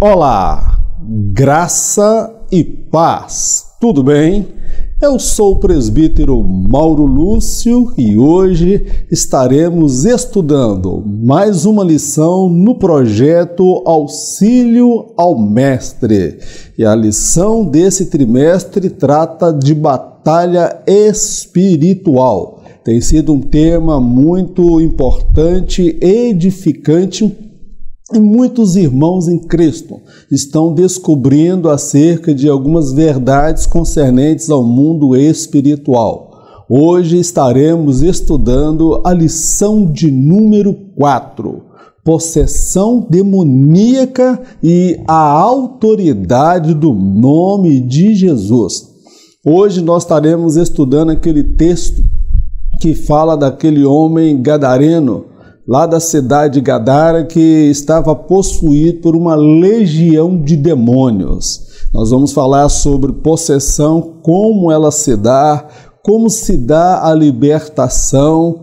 Olá, graça e paz, tudo bem? Eu sou o presbítero Mauro Lúcio e hoje estaremos estudando mais uma lição no projeto Auxílio ao Mestre. E a lição desse trimestre trata de batalha espiritual. Tem sido um tema muito importante, edificante, e muitos irmãos em Cristo estão descobrindo acerca de algumas verdades concernentes ao mundo espiritual. Hoje estaremos estudando a lição de número 4, possessão demoníaca e a autoridade do nome de Jesus. Hoje nós estaremos estudando aquele texto que fala daquele homem gadareno, lá da cidade de Gadara, que estava possuído por uma legião de demônios. Nós vamos falar sobre possessão, como ela se dá, como se dá a libertação,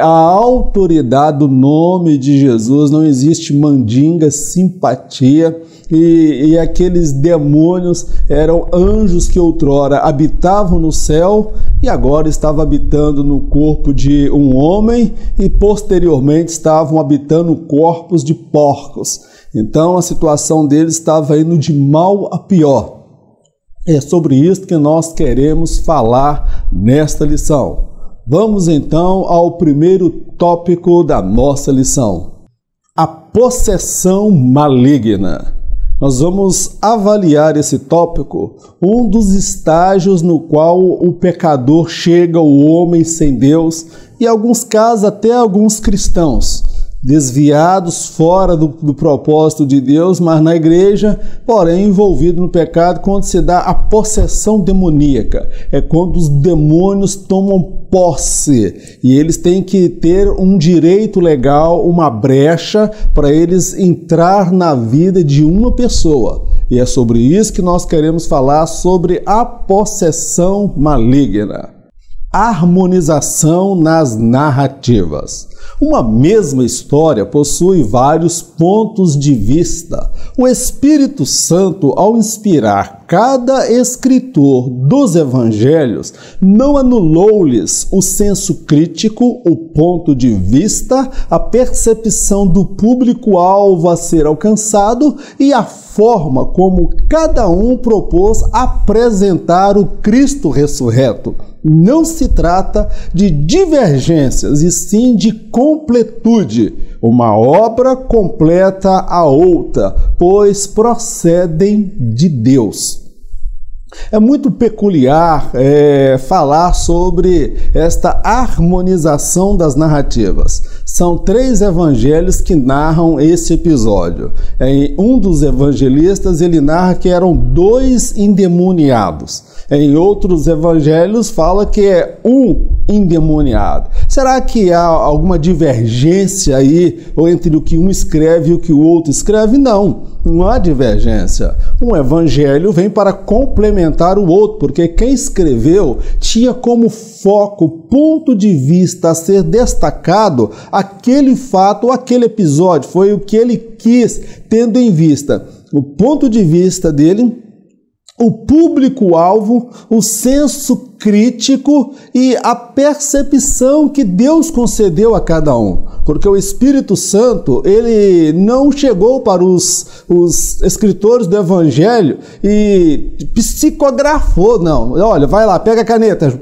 a autoridade do nome de Jesus. Não existe mandinga, simpatia. E aqueles demônios eram anjos que outrora habitavam no céu e agora estavam habitando no corpo de um homem e posteriormente estavam habitando corpos de porcos. Então a situação deles estava indo de mal a pior. É sobre isso que nós queremos falar nesta lição. Vamos então ao primeiro tópico da nossa lição: a possessão maligna. Nós vamos avaliar esse tópico, um dos estágios no qual o pecador chega, o homem sem Deus, e em alguns casos até alguns cristãos, desviados fora do propósito de Deus, mas na igreja, porém envolvido no pecado, quando se dá a possessão demoníaca. É quando os demônios tomam posse e eles têm que ter um direito legal, uma brecha para eles entrar na vida de uma pessoa. E é sobre isso que nós queremos falar, sobre a possessão maligna. Harmonização nas narrativas. Uma mesma história possui vários pontos de vista. O Espírito Santo, ao inspirar cada escritor dos evangelhos, não anulou-lhes o senso crítico, o ponto de vista, a percepção do público-alvo a ser alcançado e a forma como cada um propôs apresentar o Cristo ressurreto. Não se trata de divergências, e sim de completude. Uma obra completa a outra, pois procedem de Deus. É muito peculiar falar sobre esta harmonização das narrativas. São 3 evangelhos que narram esse episódio. Em um dos evangelistas, ele narra que eram 2 endemoniados. Em outros evangelhos, fala que é um endemoniado. Será que há alguma divergência aí entre o que um escreve e o que o outro escreve? Não há divergência. Um evangelho vem para complementar o outro, porque quem escreveu tinha como foco, ponto de vista a ser destacado aquele fato ou aquele episódio. Foi o que ele quis, tendo em vista o ponto de vista dele, o público-alvo, o senso crítico e a percepção que Deus concedeu a cada um. Porque o Espírito Santo, ele não chegou para os escritores do Evangelho e psicografou, não. Olha, vai lá, pega a caneta,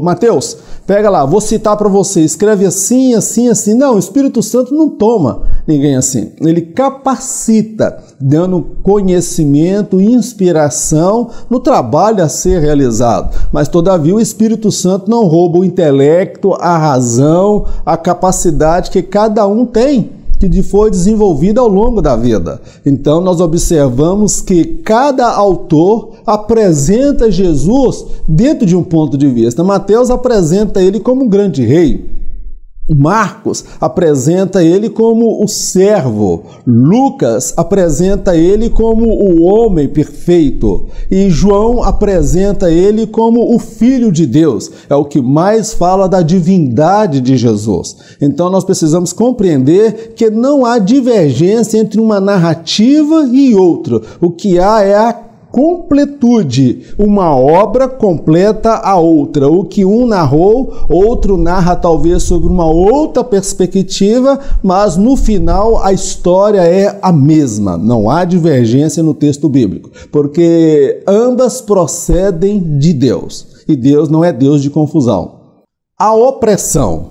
Mateus, pega lá, vou citar para você, escreve assim, assim, assim. Não, o Espírito Santo não toma ninguém assim. Ele capacita, dando conhecimento e inspiração no trabalho a ser realizado. Mas, todavia, o Espírito Santo não rouba o intelecto, a razão, a capacidade que cada um tem, que foi desenvolvida ao longo da vida. Então, nós observamos que cada autor apresenta Jesus dentro de um ponto de vista. Mateus apresenta ele como um grande rei. Marcos apresenta ele como o servo, Lucas apresenta ele como o homem perfeito e João apresenta ele como o Filho de Deus. É o que mais fala da divindade de Jesus. Então nós precisamos compreender que não há divergência entre uma narrativa e outra. O que há é a completude, uma obra completa a outra. O que um narrou, outro narra talvez sobre uma outra perspectiva, mas no final a história é a mesma. Não há divergência no texto bíblico, porque ambas procedem de Deus, e Deus não é Deus de confusão. A opressão,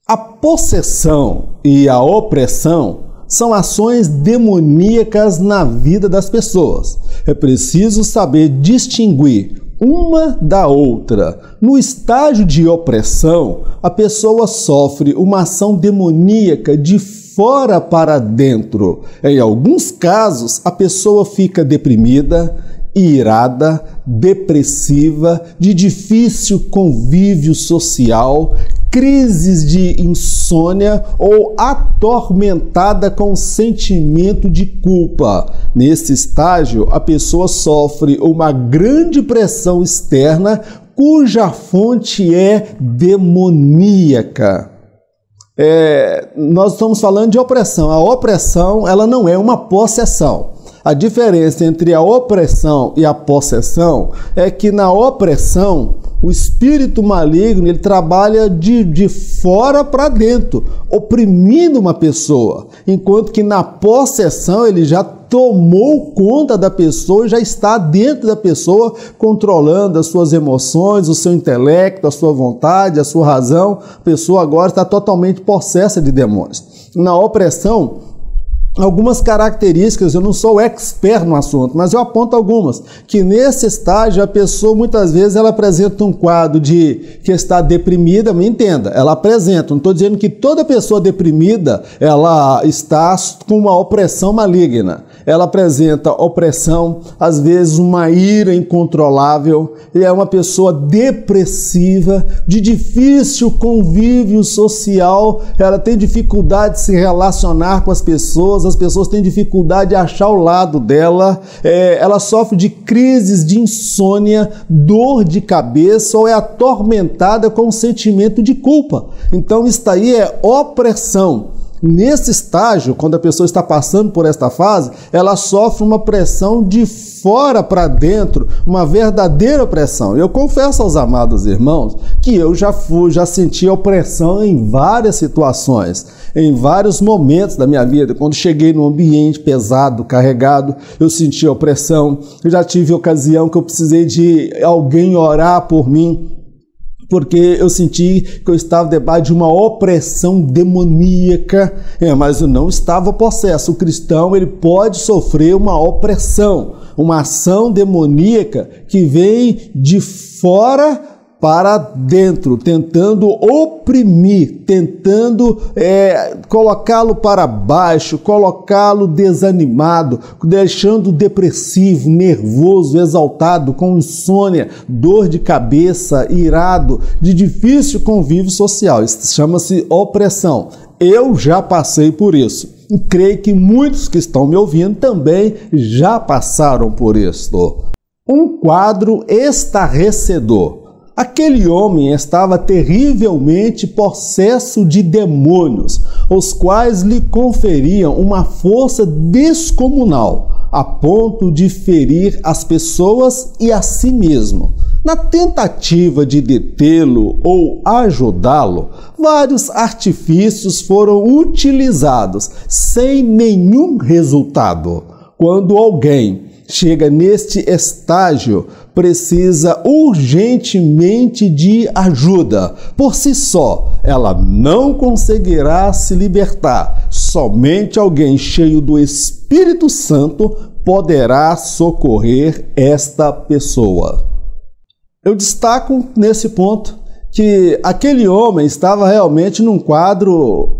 a possessão e a opressão são ações demoníacas na vida das pessoas. É preciso saber distinguir uma da outra. No estágio de opressão, a pessoa sofre uma ação demoníaca de fora para dentro. Em alguns casos, a pessoa fica deprimida, irada, depressiva, de difícil convívio social, crises de insônia ou atormentada com sentimento de culpa. Nesse estágio, a pessoa sofre uma grande pressão externa cuja fonte é demoníaca. Nós estamos falando de opressão. A opressão, ela não é uma possessão. A diferença entre a opressão e a possessão é que na opressão, o espírito maligno ele trabalha de fora para dentro, oprimindo uma pessoa, enquanto que na possessão ele já tomou conta da pessoa e já está dentro da pessoa, controlando as suas emoções, o seu intelecto, a sua vontade, a sua razão. A pessoa agora está totalmente possessa de demônios. Na opressão, algumas características, eu não sou expert no assunto, mas eu aponto algumas, que nesse estágio a pessoa muitas vezes ela apresenta um quadro de que está deprimida, me entenda, ela apresenta, não estou dizendo que toda pessoa deprimida ela está com uma opressão maligna. Ela apresenta opressão, às vezes uma ira incontrolável, e é uma pessoa depressiva, de difícil convívio social, ela tem dificuldade de se relacionar com as pessoas têm dificuldade de achar o lado dela, ela sofre de crises de insônia, dor de cabeça ou é atormentada com um sentimento de culpa. Então isso aí é opressão. Nesse estágio, quando a pessoa está passando por esta fase, ela sofre uma pressão de fora para dentro, uma verdadeira pressão. Eu confesso aos amados irmãos que eu já senti opressão em várias situações, em vários momentos da minha vida. Quando cheguei num ambiente pesado, carregado, eu senti opressão. Eu já tive ocasião que eu precisei de alguém orar por mim, porque eu senti que eu estava debaixo de uma opressão demoníaca, mas eu não estava possesso. O cristão ele pode sofrer uma opressão, uma ação demoníaca que vem de fora para dentro, tentando oprimir, tentando colocá-lo para baixo, colocá-lo desanimado, deixando depressivo, nervoso, exaltado, com insônia, dor de cabeça, irado, de difícil convívio social. Isso chama-se opressão. Eu já passei por isso. E creio que muitos que estão me ouvindo também já passaram por isso. Um quadro estarrecedor. Aquele homem estava terrivelmente possesso de demônios, os quais lhe conferiam uma força descomunal, a ponto de ferir as pessoas e a si mesmo. Na tentativa de detê-lo ou ajudá-lo, vários artifícios foram utilizados, sem nenhum resultado. Quando alguém chega neste estágio, precisa urgentemente de ajuda. Por si só, ela não conseguirá se libertar. Somente alguém cheio do Espírito Santo poderá socorrer esta pessoa. Eu destaco nesse ponto que aquele homem estava realmente num quadro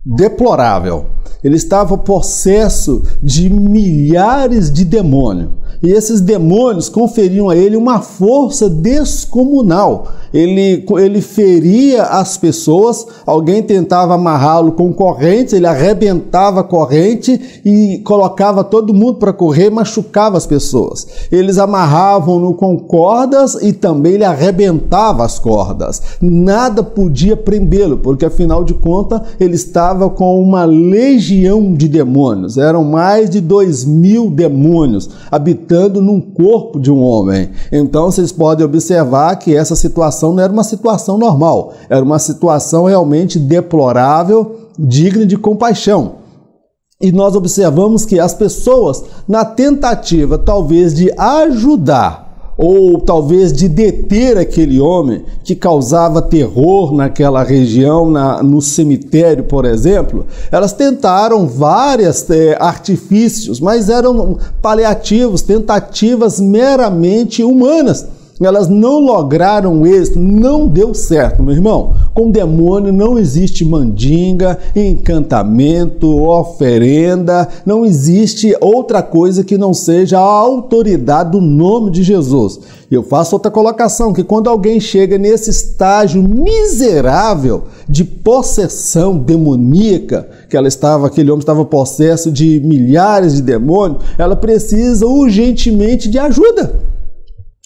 deplorável. Ele estava possesso de milhares de demônios. E esses demônios conferiam a ele uma força descomunal. Ele feria as pessoas, alguém tentava amarrá-lo com correntes, ele arrebentava a corrente e colocava todo mundo para correr, machucava as pessoas. Eles amarravam-no com cordas e também ele arrebentava as cordas. Nada podia prendê-lo, porque afinal de contas ele estava com uma legião de demônios. Eram mais de 2.000 demônios habitando num corpo de um homem. Então vocês podem observar que essa situação não era uma situação normal, era uma situação realmente deplorável, digna de compaixão. E nós observamos que as pessoas, na tentativa talvez de ajudar ou talvez de deter aquele homem que causava terror naquela região, no cemitério, por exemplo, elas tentaram vários artifícios, mas eram paliativos, tentativas meramente humanas. Elas não lograram êxito, não deu certo, meu irmão. Com demônio não existe mandinga, encantamento, oferenda, não existe outra coisa que não seja a autoridade do nome de Jesus. Eu faço outra colocação, que quando alguém chega nesse estágio miserável de possessão demoníaca, aquele homem estava possesso de milhares de demônios, ela precisa urgentemente de ajuda.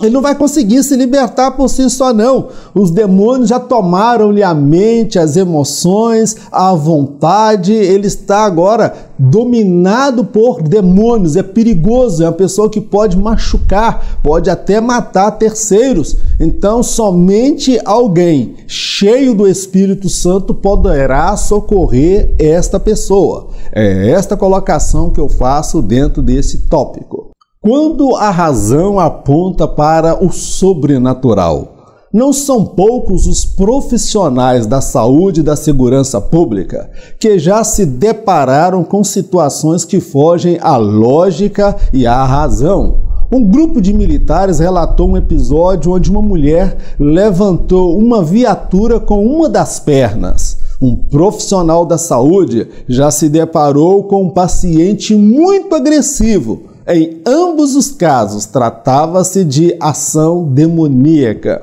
Ele não vai conseguir se libertar por si só, não. Os demônios já tomaram-lhe a mente, as emoções, a vontade. Ele está agora dominado por demônios. É perigoso, é uma pessoa que pode machucar, pode até matar terceiros. Então, somente alguém cheio do Espírito Santo poderá socorrer esta pessoa. É esta colocação que eu faço dentro desse tópico. Quando a razão aponta para o sobrenatural, não são poucos os profissionais da saúde e da segurança pública que já se depararam com situações que fogem à lógica e à razão. Um grupo de militares relatou um episódio onde uma mulher levantou uma viatura com uma das pernas. Um profissional da saúde já se deparou com um paciente muito agressivo. Em ambos os casos, tratava-se de ação demoníaca.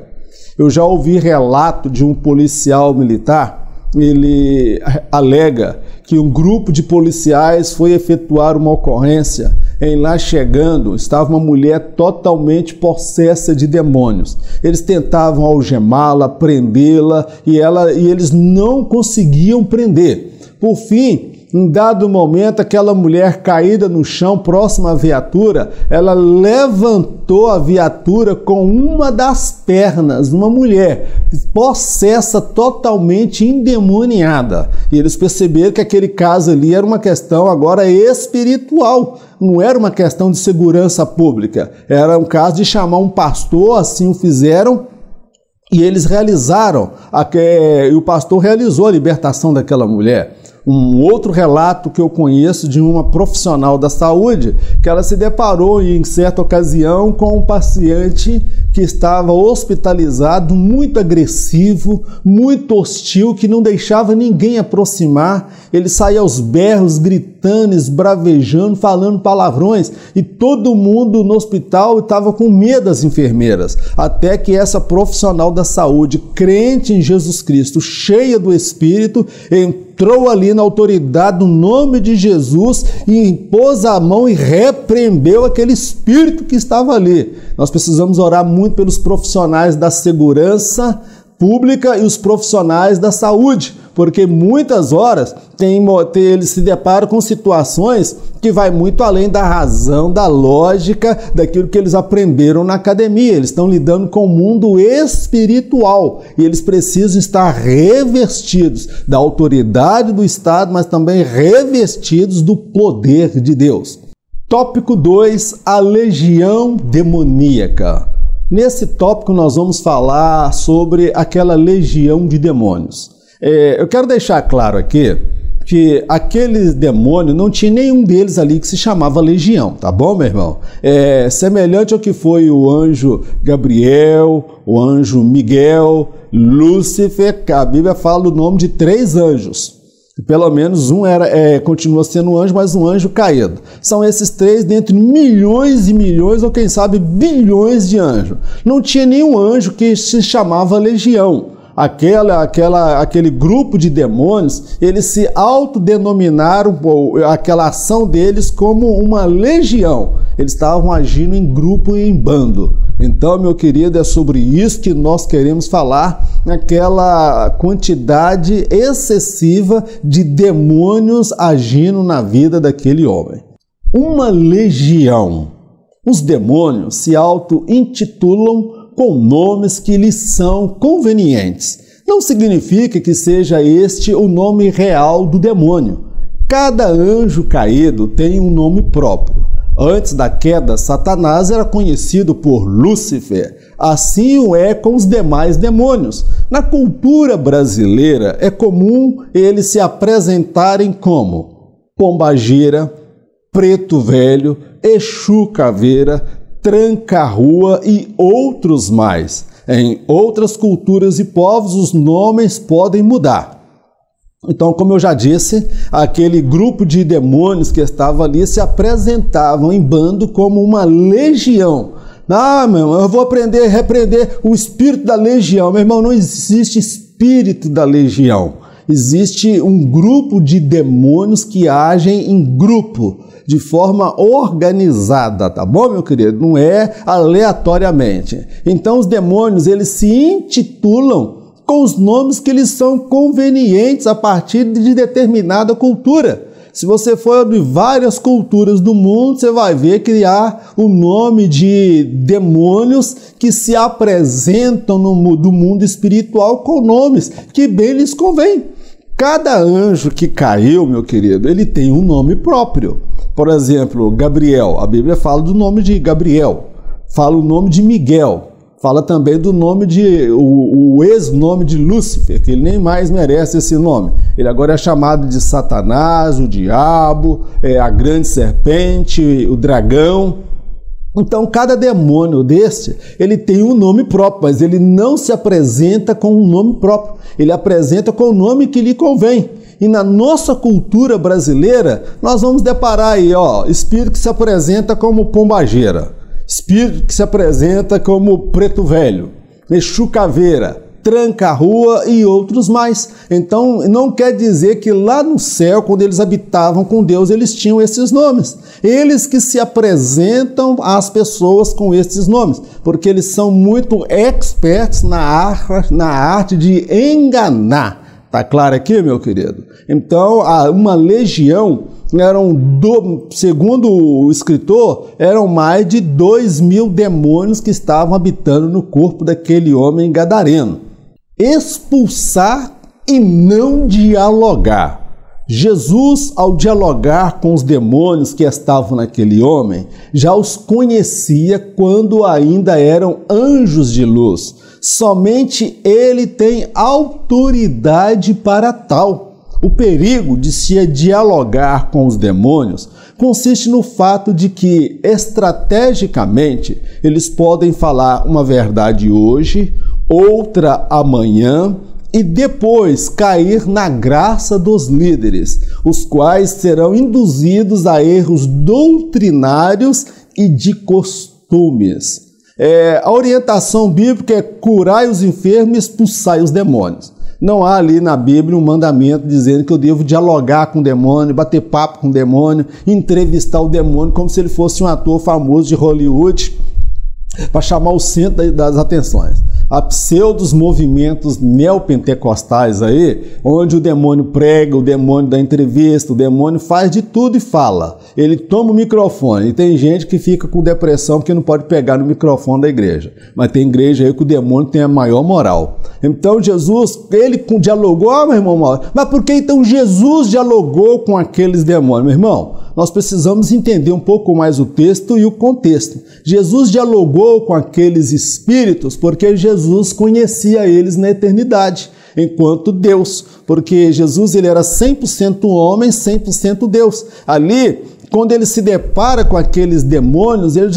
Eu já ouvi relato de um policial militar, ele alega que um grupo de policiais foi efetuar uma ocorrência. Em lá chegando, estava uma mulher totalmente possessa de demônios. Eles tentavam algemá-la, prendê-la e eles não conseguiam prender. Por fim, em dado momento, aquela mulher caída no chão, próxima à viatura, ela levantou a viatura com uma das pernas, uma mulher possessa, totalmente endemoniada. E eles perceberam que aquele caso ali era uma questão agora espiritual, não era uma questão de segurança pública. Era um caso de chamar um pastor, assim o fizeram, e eles realizaram, e o pastor realizou a libertação daquela mulher. Um outro relato que eu conheço de uma profissional da saúde, que ela se deparou em certa ocasião com um paciente que estava hospitalizado, muito agressivo, muito hostil, que não deixava ninguém aproximar. Ele saía aos berros, gritando, esbravejando, falando palavrões, e todo mundo no hospital estava com medo das enfermeiras, até que essa profissional da saúde, crente em Jesus Cristo, cheia do Espírito, entrou ali na autoridade do nome de Jesus e impôs a mão e repreendeu aquele espírito que estava ali. Nós precisamos orar muito pelos profissionais da segurança pública e os profissionais da saúde, porque muitas horas eles se deparam com situações que vai muito além da razão, da lógica, daquilo que eles aprenderam na academia. Eles estão lidando com o mundo espiritual e eles precisam estar revestidos da autoridade do Estado, mas também revestidos do poder de Deus. Tópico 2, a legião demoníaca. Nesse tópico nós vamos falar sobre aquela legião de demônios. Eu quero deixar claro aqui que aquele demônio não tinha nenhum deles ali que se chamava legião, tá bom, meu irmão? Semelhante ao que foi o anjo Gabriel, o anjo Miguel, Lúcifer, que a Bíblia fala o nome de 3 anjos. Pelo menos um continua sendo um anjo, mas um anjo caído. São esses 3 dentre milhões e milhões, ou quem sabe bilhões de anjos. Não tinha nenhum anjo que se chamava legião. Aquele grupo de demônios, eles se autodenominaram, aquela ação deles, como uma legião. Eles estavam agindo em grupo e em bando. Então, meu querido, é sobre isso que nós queremos falar, aquela quantidade excessiva de demônios agindo na vida daquele homem. Uma legião. Os demônios se auto-intitulam com nomes que lhes são convenientes. Não significa que seja este o nome real do demônio. Cada anjo caído tem um nome próprio. Antes da queda, Satanás era conhecido por Lúcifer. Assim o é com os demais demônios. Na cultura brasileira, é comum eles se apresentarem como Pombagira, Preto Velho, Exu Caveira, Tranca-Rua e outros mais. Em outras culturas e povos, os nomes podem mudar. Então, como eu já disse, aquele grupo de demônios que estava ali se apresentavam em bando como uma legião. Meu irmão, eu vou repreender o espírito da legião. Meu irmão, não existe espírito da legião. Existe um grupo de demônios que agem em grupo, de forma organizada, tá bom, meu querido? Não é aleatoriamente. Então, os demônios, eles se intitulam com os nomes que lhes são convenientes a partir de determinada cultura. Se você for de várias culturas do mundo, você vai ver que há o nome de demônios que se apresentam do mundo espiritual com nomes que bem lhes convém. Cada anjo que caiu, meu querido, ele tem um nome próprio. Por exemplo, Gabriel, a Bíblia fala do nome de Gabriel, fala o nome de Miguel, fala também do nome o ex-nome de Lúcifer, que ele nem mais merece esse nome. Ele agora é chamado de Satanás, o diabo, a grande serpente, o dragão. Então, cada demônio deste, ele tem um nome próprio, mas ele não se apresenta com um nome próprio. Ele apresenta com o nome que lhe convém. E na nossa cultura brasileira, nós vamos deparar aí, espírito que se apresenta como Pombagira, espírito que se apresenta como Preto Velho, Exu Caveira, Tranca-Rua e outros mais. Então, não quer dizer que lá no céu, quando eles habitavam com Deus, eles tinham esses nomes. Eles que se apresentam às pessoas com esses nomes, porque eles são muito expertos na arte de enganar. Tá claro aqui, meu querido? Então, uma legião, segundo o escritor, eram mais de 2.000 demônios que estavam habitando no corpo daquele homem gadareno. Expulsar e não dialogar. Jesus, ao dialogar com os demônios que estavam naquele homem, já os conhecia quando ainda eram anjos de luz. Somente ele tem autoridade para tal. O perigo de se dialogar com os demônios consiste no fato de que, estrategicamente, eles podem falar uma verdade hoje, outra amanhã, e depois cair na graça dos líderes, os quais serão induzidos a erros doutrinários e de costumes. A orientação bíblica é curai os enfermos e expulsai os demônios. Não há ali na Bíblia um mandamento dizendo que eu devo dialogar com o demônio, bater papo com o demônio, entrevistar o demônio como se ele fosse um ator famoso de Hollywood para chamar o centro das atenções. Há pseudos movimentos neopentecostais aí, onde o demônio prega, o demônio dá entrevista, o demônio faz de tudo e fala. Ele toma o microfone, e tem gente que fica com depressão porque não pode pegar no microfone da igreja. Mas tem igreja aí que o demônio tem a maior moral. Então Jesus, ele dialogou, meu irmão, mas por que então Jesus dialogou com aqueles demônios, meu irmão? Nós precisamos entender um pouco mais o texto e o contexto. Jesus dialogou com aqueles espíritos porque Jesus conhecia eles na eternidade, enquanto Deus, porque Jesus ele era 100% homem, 100% Deus. Ali, quando ele se depara com aqueles demônios, ele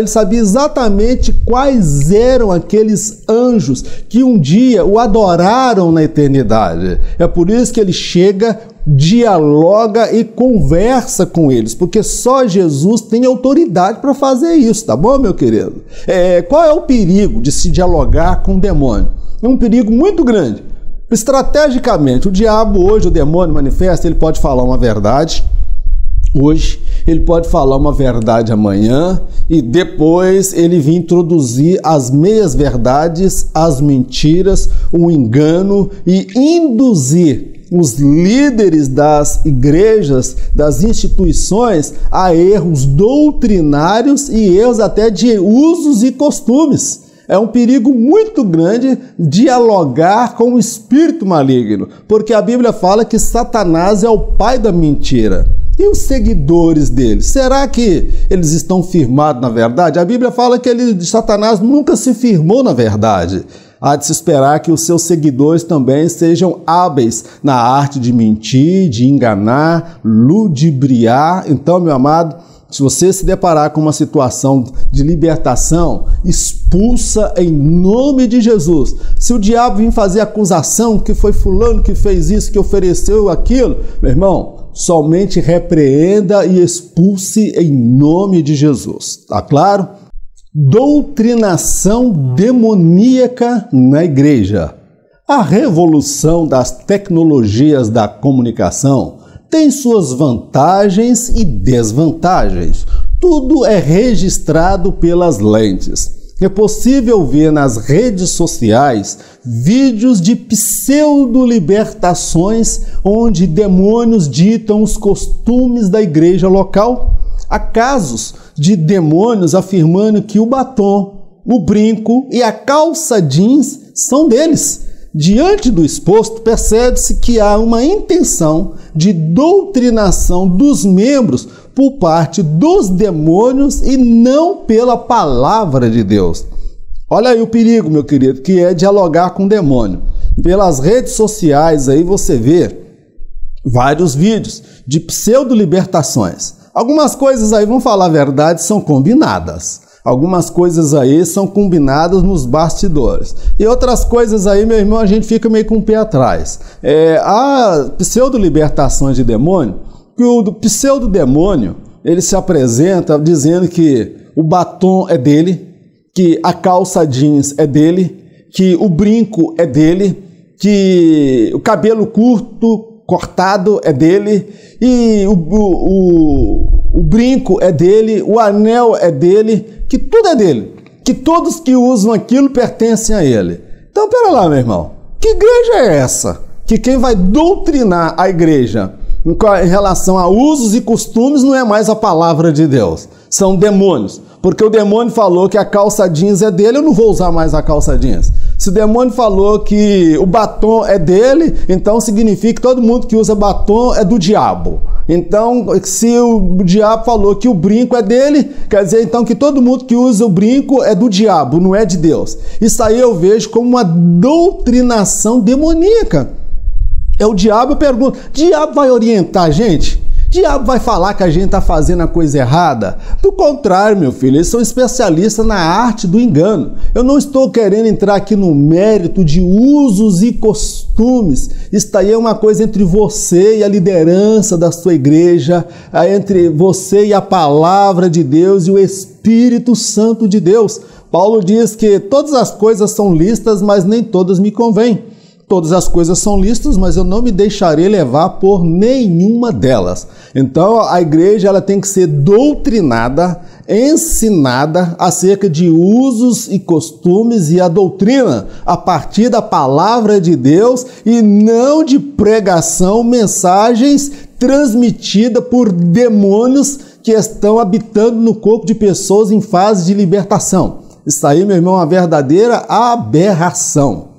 sabia exatamente quais eram aqueles anjos que um dia o adoraram na eternidade. É por isso que ele chega dialoga e conversa com eles, porque só Jesus tem autoridade para fazer isso, tá bom, meu querido? Qual é o perigo de se dialogar com o demônio? É um perigo muito grande. Estrategicamente, o diabo hoje, o demônio manifesta, ele pode falar uma verdade hoje, ele pode falar uma verdade amanhã e depois ele vir introduzir as meias verdades, as mentiras, o engano e induzir os líderes das igrejas, das instituições a erros doutrinários e erros até de usos e costumes. É um perigo muito grande dialogar com o espírito maligno, porque a Bíblia fala que Satanás é o pai da mentira. E os seguidores dele? Será que eles estão firmados na verdade? A Bíblia fala que Satanás nunca se firmou na verdade. Há de se esperar que os seus seguidores também sejam hábeis na arte de mentir, de enganar, ludibriar. Então, meu amado, se você se deparar com uma situação de libertação, expulsa em nome de Jesus. Se o diabo vir fazer acusação que foi fulano que fez isso, que ofereceu aquilo, meu irmão, somente repreenda e expulse em nome de Jesus. Tá claro? Doutrinação demoníaca na igreja. A revolução das tecnologias da comunicação tem suas vantagens e desvantagens. Tudo é registrado pelas lentes. É possível ver nas redes sociais vídeos de pseudo-libertações onde demônios ditam os costumes da igreja local. Há casos de demônios afirmando que o batom, o brinco e a calça jeans são deles. Diante do exposto, percebe-se que há uma intenção de doutrinação dos membros por parte dos demônios e não pela palavra de Deus. Olha aí o perigo, meu querido, que é dialogar com o demônio. Pelas redes sociais aí você vê vários vídeos de pseudo-libertações. Algumas coisas aí, vamos falar a verdade, são combinadas. Algumas coisas aí são combinadas nos bastidores. E outras coisas aí, meu irmão, a gente fica meio com o pé atrás. Há pseudo-libertações de demônio, que o pseudo-demônio, ele se apresenta dizendo que o batom é dele, que a calça jeans é dele, que o brinco é dele, que o cabelo curto, cortado é dele, e o brinco é dele, o anel é dele, que tudo é dele, que todos que usam aquilo pertencem a ele. Então, pera lá, meu irmão, que igreja é essa? Que quem vai doutrinar a igreja em relação a usos e costumes não é mais a palavra de Deus, são demônios. Porque o demônio falou que a calça jeans é dele, eu não vou usar mais a calça jeans. Se o demônio falou que o batom é dele, então significa que todo mundo que usa batom é do diabo. Então, se o diabo falou que o brinco é dele, quer dizer então que todo mundo que usa o brinco é do diabo, não é de Deus. Isso aí eu vejo como uma doutrinação demoníaca. É o diabo, eu pergunto, diabo vai orientar a gente? Diabo vai falar que a gente está fazendo a coisa errada? Do contrário, meu filho, eles são especialistas na arte do engano. Eu não estou querendo entrar aqui no mérito de usos e costumes. Isso aí é uma coisa entre você e a liderança da sua igreja, entre você e a palavra de Deus e o Espírito Santo de Deus. Paulo diz que todas as coisas são lícitas, mas nem todas me convêm. Todas as coisas são lícitas, mas eu não me deixarei levar por nenhuma delas. Então, a igreja ela tem que ser doutrinada, ensinada acerca de usos e costumes e a doutrina a partir da palavra de Deus e não de pregação, mensagens transmitidas por demônios que estão habitando no corpo de pessoas em fase de libertação. Isso aí, meu irmão, é uma verdadeira aberração.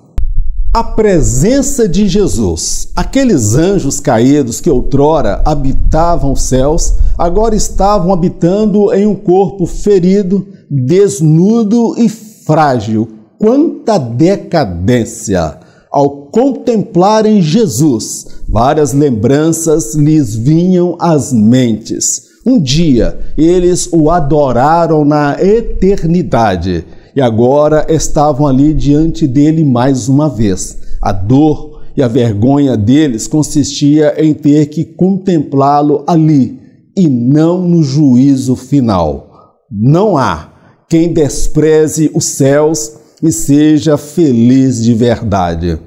A presença de Jesus. Aqueles anjos caídos que outrora habitavam os céus, agora estavam habitando em um corpo ferido, desnudo e frágil. Quanta decadência! Ao contemplarem Jesus, várias lembranças lhes vinham às mentes. Um dia, eles o adoraram na eternidade. E agora estavam ali diante dele mais uma vez. A dor e a vergonha deles consistia em ter que contemplá-lo ali e não no juízo final. Não há quem despreze os céus e seja feliz de verdade.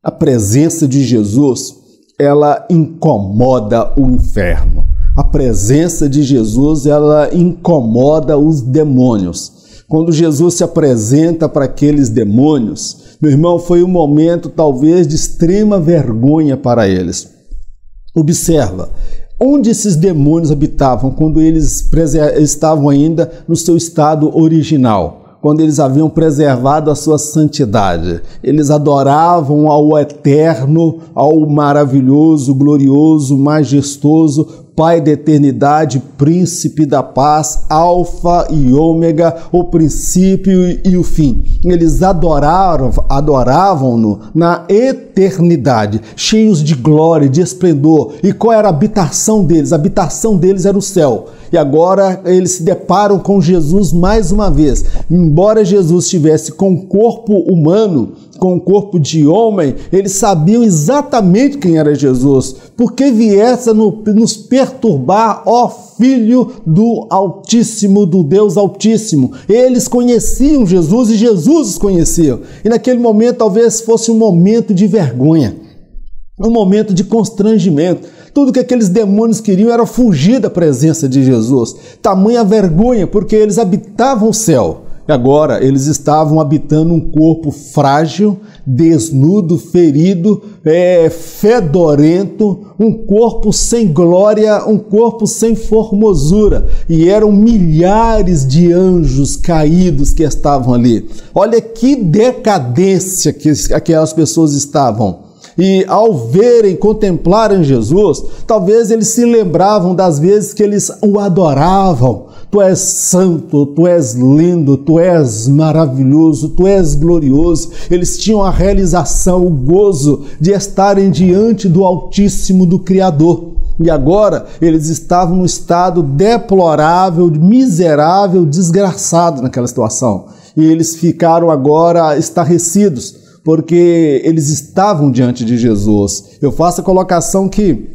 A presença de Jesus, ela incomoda o inferno. A presença de Jesus, ela incomoda os demônios. Quando Jesus se apresenta para aqueles demônios, meu irmão, foi um momento talvez de extrema vergonha para eles. Observa, onde esses demônios habitavam quando eles estavam ainda no seu estado original, quando eles haviam preservado a sua santidade. Eles adoravam ao eterno, ao maravilhoso, glorioso, majestoso, Pai da eternidade, príncipe da paz, alfa e ômega, o princípio e o fim. Eles adoravam-no na eternidade, cheios de glória, de esplendor. E qual era a habitação deles? A habitação deles era o céu. E agora eles se deparam com Jesus mais uma vez. Embora Jesus estivesse com o corpo humano, com o corpo de homem, eles sabiam exatamente quem era Jesus. Porque viesse a nos perturbar, ó Filho do Altíssimo, do Deus Altíssimo. Eles conheciam Jesus e Jesus os conhecia. E naquele momento talvez fosse um momento de vergonha, um momento de constrangimento. Tudo que aqueles demônios queriam era fugir da presença de Jesus. Tamanha vergonha, porque eles habitavam o céu. E agora eles estavam habitando um corpo frágil, desnudo, ferido, fedorento, um corpo sem glória, um corpo sem formosura. E eram milhares de anjos caídos que estavam ali. Olha que decadência que aquelas pessoas estavam. E ao verem, contemplarem Jesus, talvez eles se lembravam das vezes que eles o adoravam. Tu és santo, tu és lindo, tu és maravilhoso, tu és glorioso. Eles tinham a realização, o gozo de estarem diante do Altíssimo, do Criador. E agora eles estavam num estado deplorável, miserável, desgraçado naquela situação. E eles ficaram agora estarrecidos, porque eles estavam diante de Jesus. Eu faço a colocação que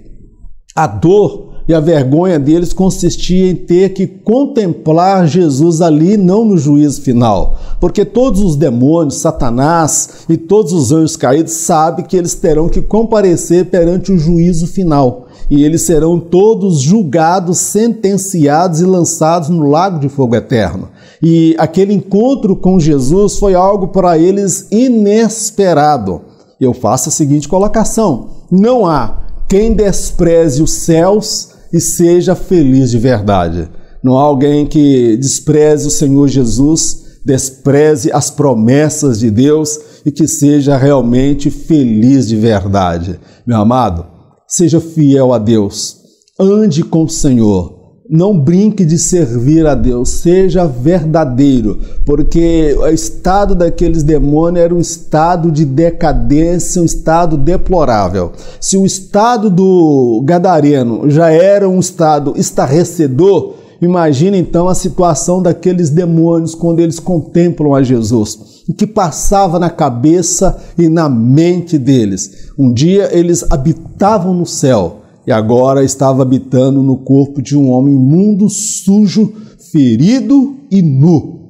a dor e a vergonha deles consistia em ter que contemplar Jesus ali, não no juízo final. Porque todos os demônios, Satanás e todos os anjos caídos sabem que eles terão que comparecer perante o juízo final. E eles serão todos julgados, sentenciados e lançados no lago de fogo eterno. E aquele encontro com Jesus foi algo para eles inesperado. Eu faço a seguinte colocação: não há quem despreze os céus e seja feliz de verdade. Não há alguém que despreze o Senhor Jesus, despreze as promessas de Deus e que seja realmente feliz de verdade. Meu amado, seja fiel a Deus, ande com o Senhor. Não brinque de servir a Deus, seja verdadeiro, porque o estado daqueles demônios era um estado de decadência, um estado deplorável. Se o estado do gadareno já era um estado estarrecedor, imagine então a situação daqueles demônios quando eles contemplam a Jesus. O que passava na cabeça e na mente deles. Um dia eles habitavam no céu, e agora estava habitando no corpo de um homem imundo, sujo, ferido e nu.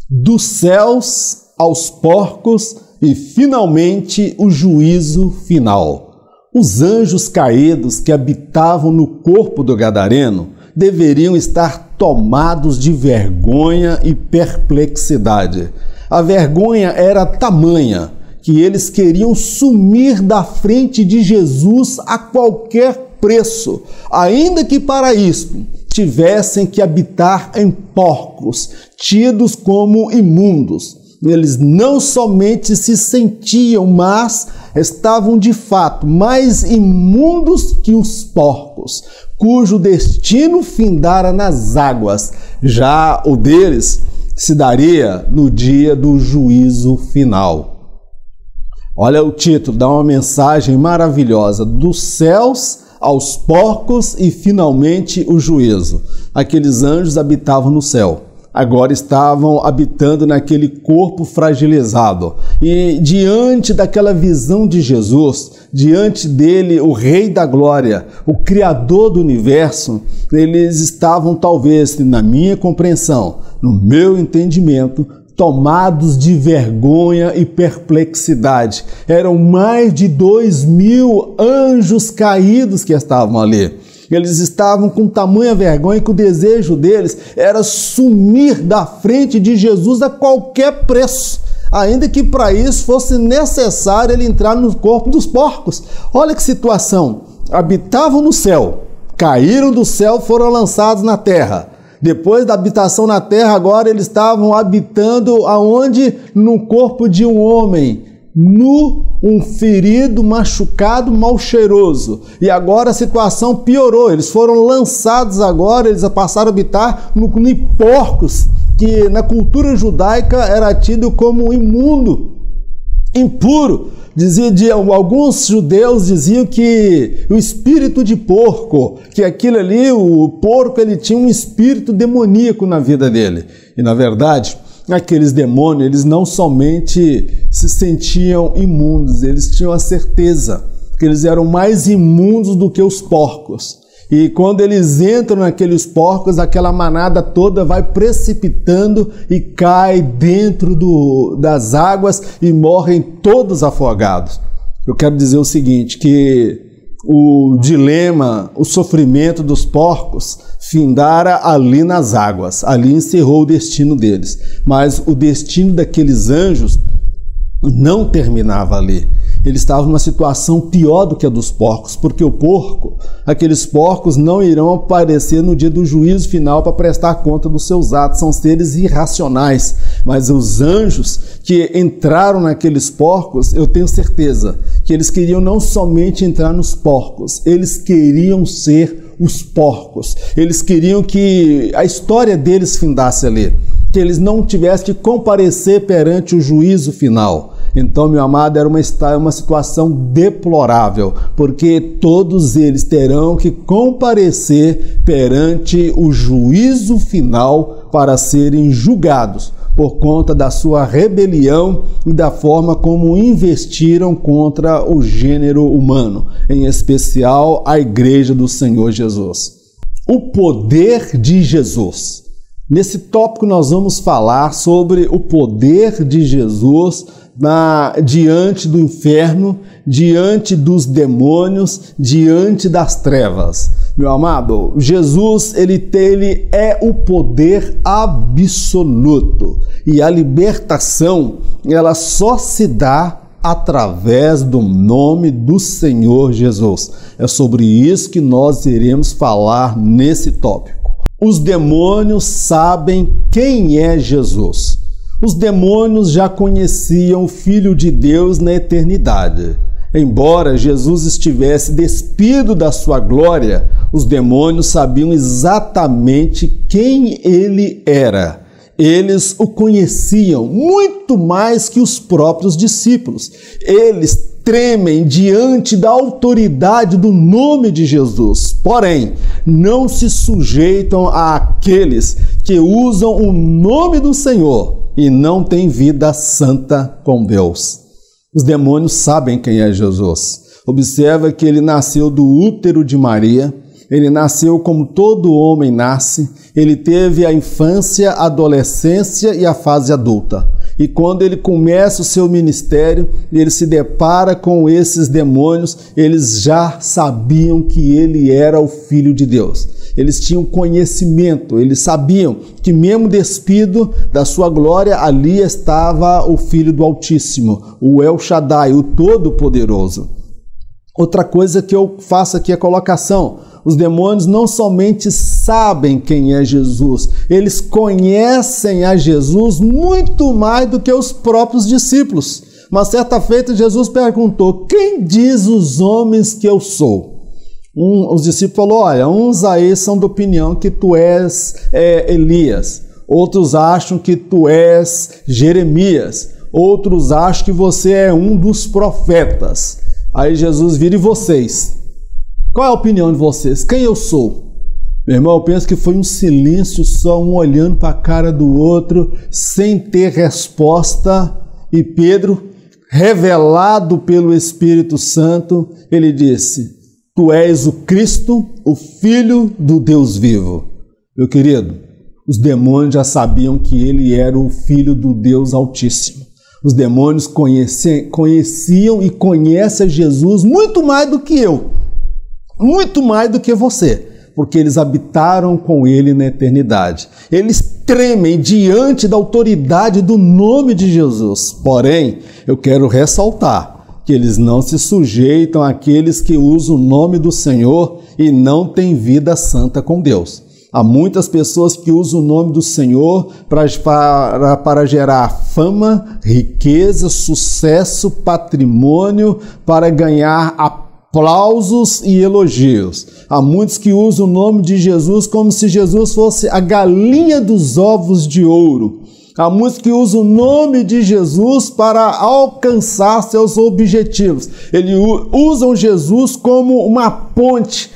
Dos céus aos porcos e finalmente o juízo final. Os anjos caídos que habitavam no corpo do gadareno deveriam estar tomados de vergonha e perplexidade. A vergonha era tamanha que eles queriam sumir da frente de Jesus a qualquer preço, ainda que para isto tivessem que habitar em porcos, tidos como imundos. Eles não somente se sentiam, mas estavam de fato mais imundos que os porcos, cujo destino findara nas águas. Já o deles se daria no dia do juízo final. Olha o título, dá uma mensagem maravilhosa: dos céus aos porcos e finalmente o juízo. Aqueles anjos habitavam no céu. agora estavam habitando naquele corpo fragilizado. E diante daquela visão de Jesus, diante dele, o Rei da Glória, o Criador do Universo, eles estavam, talvez, na minha compreensão, no meu entendimento, tomados de vergonha e perplexidade. Eram mais de 2.000 anjos caídos que estavam ali. Eles estavam com tamanha vergonha que o desejo deles era sumir da frente de Jesus a qualquer preço, ainda que para isso fosse necessário ele entrar no corpo dos porcos. Olha que situação! Habitavam no céu, caíram do céu, foram lançados na terra. Depois da habitação na terra, agora eles estavam habitando aonde? No corpo de um homem, nu, um ferido, machucado, mal cheiroso. E agora a situação piorou, eles foram lançados agora, eles passaram a habitar em porcos, que na cultura judaica era tido como imundo, impuro. Alguns judeus diziam que o espírito de porco, que aquilo ali, o porco, ele tinha um espírito demoníaco na vida dele. E na verdade, aqueles demônios, eles não somente se sentiam imundos, eles tinham a certeza que eles eram mais imundos do que os porcos. E quando eles entram naqueles porcos, aquela manada toda vai precipitando e cai dentro das águas e morrem todos afogados. Eu quero dizer o seguinte, que o dilema, o sofrimento dos porcos findara ali nas águas, ali encerrou o destino deles. Mas o destino daqueles anjos não terminava ali. Eles estavam numa situação pior do que a dos porcos, porque aqueles porcos não irão aparecer no dia do juízo final para prestar conta dos seus atos, são seres irracionais. Mas os anjos que entraram naqueles porcos, eu tenho certeza que eles queriam não somente entrar nos porcos, eles queriam ser os porcos. Eles queriam que a história deles findasse ali, que eles não tivessem que comparecer perante o juízo final. Então, meu amado, era uma situação deplorável, porque todos eles terão que comparecer perante o juízo final para serem julgados por conta da sua rebelião e da forma como investiram contra o gênero humano, em especial a Igreja do Senhor Jesus. O poder de Jesus. Nesse tópico nós vamos falar sobre o poder de Jesus diante do inferno, diante dos demônios, diante das trevas. Meu amado, Jesus, ele é o poder absoluto. E a libertação, ela só se dá através do nome do Senhor Jesus. É sobre isso que nós iremos falar nesse tópico. Os demônios sabem quem é Jesus. Os demônios já conheciam o Filho de Deus na eternidade. Embora Jesus estivesse despido da sua glória, os demônios sabiam exatamente quem ele era. Eles o conheciam muito mais que os próprios discípulos. Eles tremem diante da autoridade do nome de Jesus. Porém, não se sujeitam àqueles que usam o nome do Senhor e não têm vida santa com Deus. Os demônios sabem quem é Jesus. Observa que ele nasceu do útero de Maria, ele nasceu como todo homem nasce, ele teve a infância, a adolescência e a fase adulta. E quando ele começa o seu ministério, ele se depara com esses demônios, eles já sabiam que ele era o Filho de Deus. Eles tinham conhecimento, eles sabiam que mesmo despido da sua glória, ali estava o Filho do Altíssimo, o El Shaddai, o Todo-Poderoso. Outra coisa que eu faço aqui é a colocação. Os demônios não somente sabem quem é Jesus, eles conhecem a Jesus muito mais do que os próprios discípulos. Uma certa feita, Jesus perguntou: quem diz os homens que eu sou? Os discípulos falaram: olha, uns aí são da opinião que tu és Elias, outros acham que tu és Jeremias, outros acham que você é um dos profetas. Aí Jesus vira: e vocês? Qual é a opinião de vocês? Quem eu sou? Meu irmão, eu penso que foi um silêncio só, um olhando para a cara do outro, sem ter resposta. E Pedro, revelado pelo Espírito Santo, ele disse: Tu és o Cristo, o Filho do Deus vivo. Meu querido, os demônios já sabiam que ele era o Filho do Deus Altíssimo. Os demônios conheciam e conhecem Jesus muito mais do que eu, muito mais do que você, porque eles habitaram com ele na eternidade. Eles tremem diante da autoridade do nome de Jesus. Porém, eu quero ressaltar que eles não se sujeitam àqueles que usam o nome do Senhor e não têm vida santa com Deus. Há muitas pessoas que usam o nome do Senhor para gerar fama, riqueza, sucesso, patrimônio, para ganhar aplausos e elogios. Há muitos que usam o nome de Jesus como se Jesus fosse a galinha dos ovos de ouro. Há muitos que usam o nome de Jesus para alcançar seus objetivos. Eles usam Jesus como uma ponte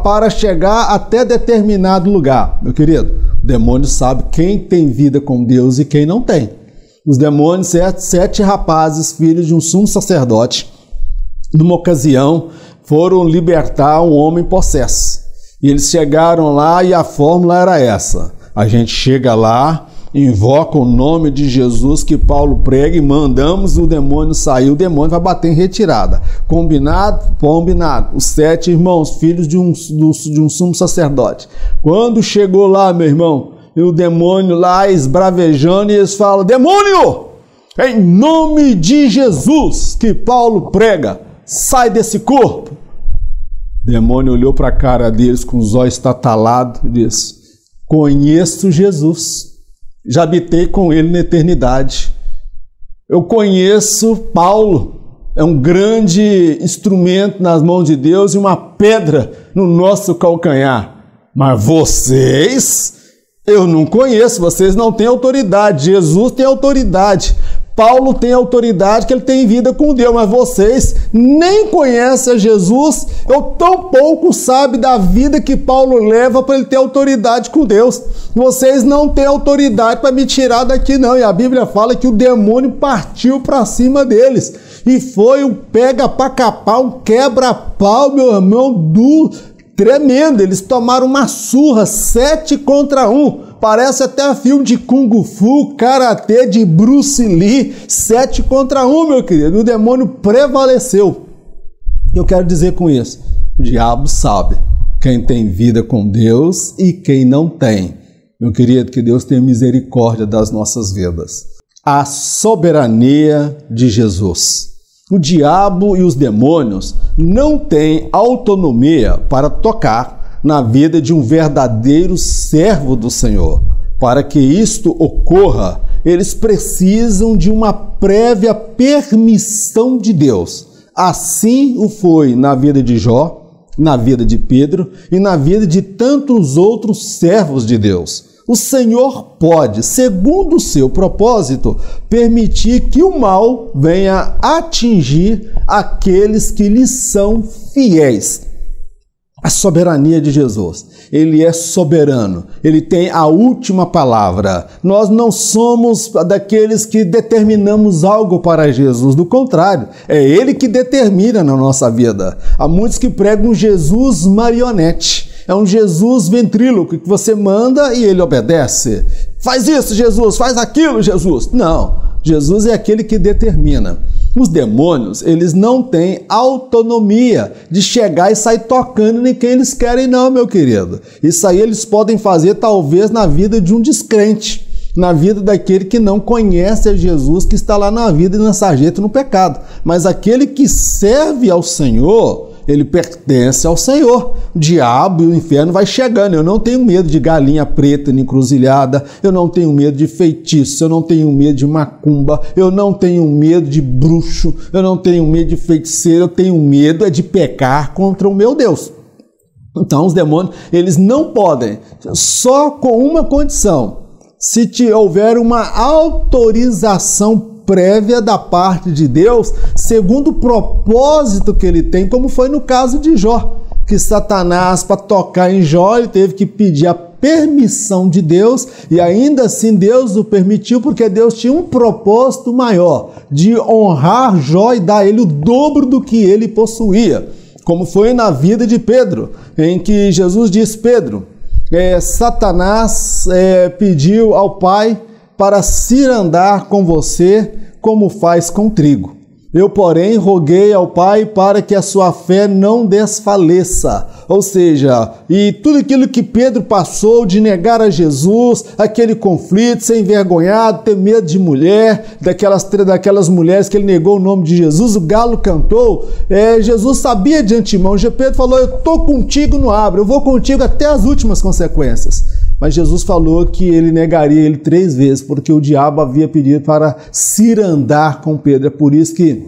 para chegar até determinado lugar. Meu querido, o demônio sabe quem tem vida com Deus e quem não tem. Os demônios, 7 rapazes, filhos de um sumo sacerdote, numa ocasião, foram libertar um homem possesso. E eles chegaram lá e a fórmula era essa: a gente chega lá, invoca o nome de Jesus que Paulo prega e mandamos o demônio sair. O demônio vai bater em retirada. Combinado? Combinado. Os 7 irmãos, filhos de um sumo sacerdote. Quando chegou lá, meu irmão, e o demônio lá esbravejando, e eles falam: demônio, em nome de Jesus que Paulo prega, sai desse corpo. O demônio olhou para a cara deles com os olhos estatalados e disse: conheço Jesus. Já habitei com ele na eternidade. Eu conheço Paulo, é um grande instrumento nas mãos de Deus e uma pedra no nosso calcanhar. Mas vocês, eu não conheço, vocês não têm autoridade. Jesus tem autoridade. Paulo tem autoridade, que ele tem vida com Deus, mas vocês nem conhecem a Jesus, ou tão pouco sabem da vida que Paulo leva para ele ter autoridade com Deus. Vocês não têm autoridade para me tirar daqui não. E a Bíblia fala que o demônio partiu para cima deles. E foi um pega para capar, um quebra-pau, meu irmão, tremendo. Eles tomaram uma surra, 7 contra 1. Parece até filme de Kung Fu, Karatê, de Bruce Lee. 7 contra 1, meu querido. O demônio prevaleceu. O que eu quero dizer com isso? O diabo sabe quem tem vida com Deus e quem não tem. Meu querido, que Deus tenha misericórdia das nossas vidas. A soberania de Jesus. O diabo e os demônios não têm autonomia para tocar na vida de um verdadeiro servo do Senhor. Para que isto ocorra, eles precisam de uma prévia permissão de Deus. Assim o foi na vida de Jó, na vida de Pedro e na vida de tantos outros servos de Deus. O Senhor pode, segundo o seu propósito, permitir que o mal venha atingir aqueles que lhe são fiéis. A soberania de Jesus. Ele é soberano. Ele tem a última palavra. Nós não somos daqueles que determinamos algo para Jesus. Do contrário, é Ele que determina na nossa vida. Há muitos que pregam um Jesus marionete. É um Jesus ventríloco que você manda e Ele obedece. Faz isso, Jesus. Faz aquilo, Jesus. Não. Jesus é aquele que determina. Os demônios, eles não têm autonomia de chegar e sair tocando em quem eles querem não, meu querido. Isso aí eles podem fazer talvez na vida de um descrente, na vida daquele que não conhece a Jesus, que está lá na vida e na sarjeta no pecado. Mas aquele que serve ao Senhor, ele pertence ao Senhor. O diabo e o inferno vai chegando. Eu não tenho medo de galinha preta na encruzilhada, eu não tenho medo de feitiço, eu não tenho medo de macumba, eu não tenho medo de bruxo, eu não tenho medo de feiticeiro, eu tenho medo de pecar contra o meu Deus. Então os demônios, eles não podem, só com uma condição: se houver uma autorização prévia da parte de Deus, segundo o propósito que ele tem, como foi no caso de Jó. que Satanás, para tocar em Jó, ele teve que pedir a permissão de Deus, e ainda assim Deus o permitiu, porque Deus tinha um propósito maior, de honrar Jó e dar a ele o dobro do que ele possuía, como foi na vida de Pedro, em que Jesus disse: Pedro, Satanás pediu ao Pai para cirandar com você como faz com trigo. Eu, porém, roguei ao Pai para que a sua fé não desfaleça. Ou seja, e tudo aquilo que Pedro passou de negar a Jesus, aquele conflito, ser envergonhado, ter medo de mulher, daquelas mulheres que ele negou o nome de Jesus, o galo cantou, Jesus sabia de antemão. Pedro falou: eu estou contigo no abra, eu vou contigo até as últimas consequências. Mas Jesus falou que ele negaria ele 3 vezes, porque o diabo havia pedido para cirandar com Pedro. É por isso que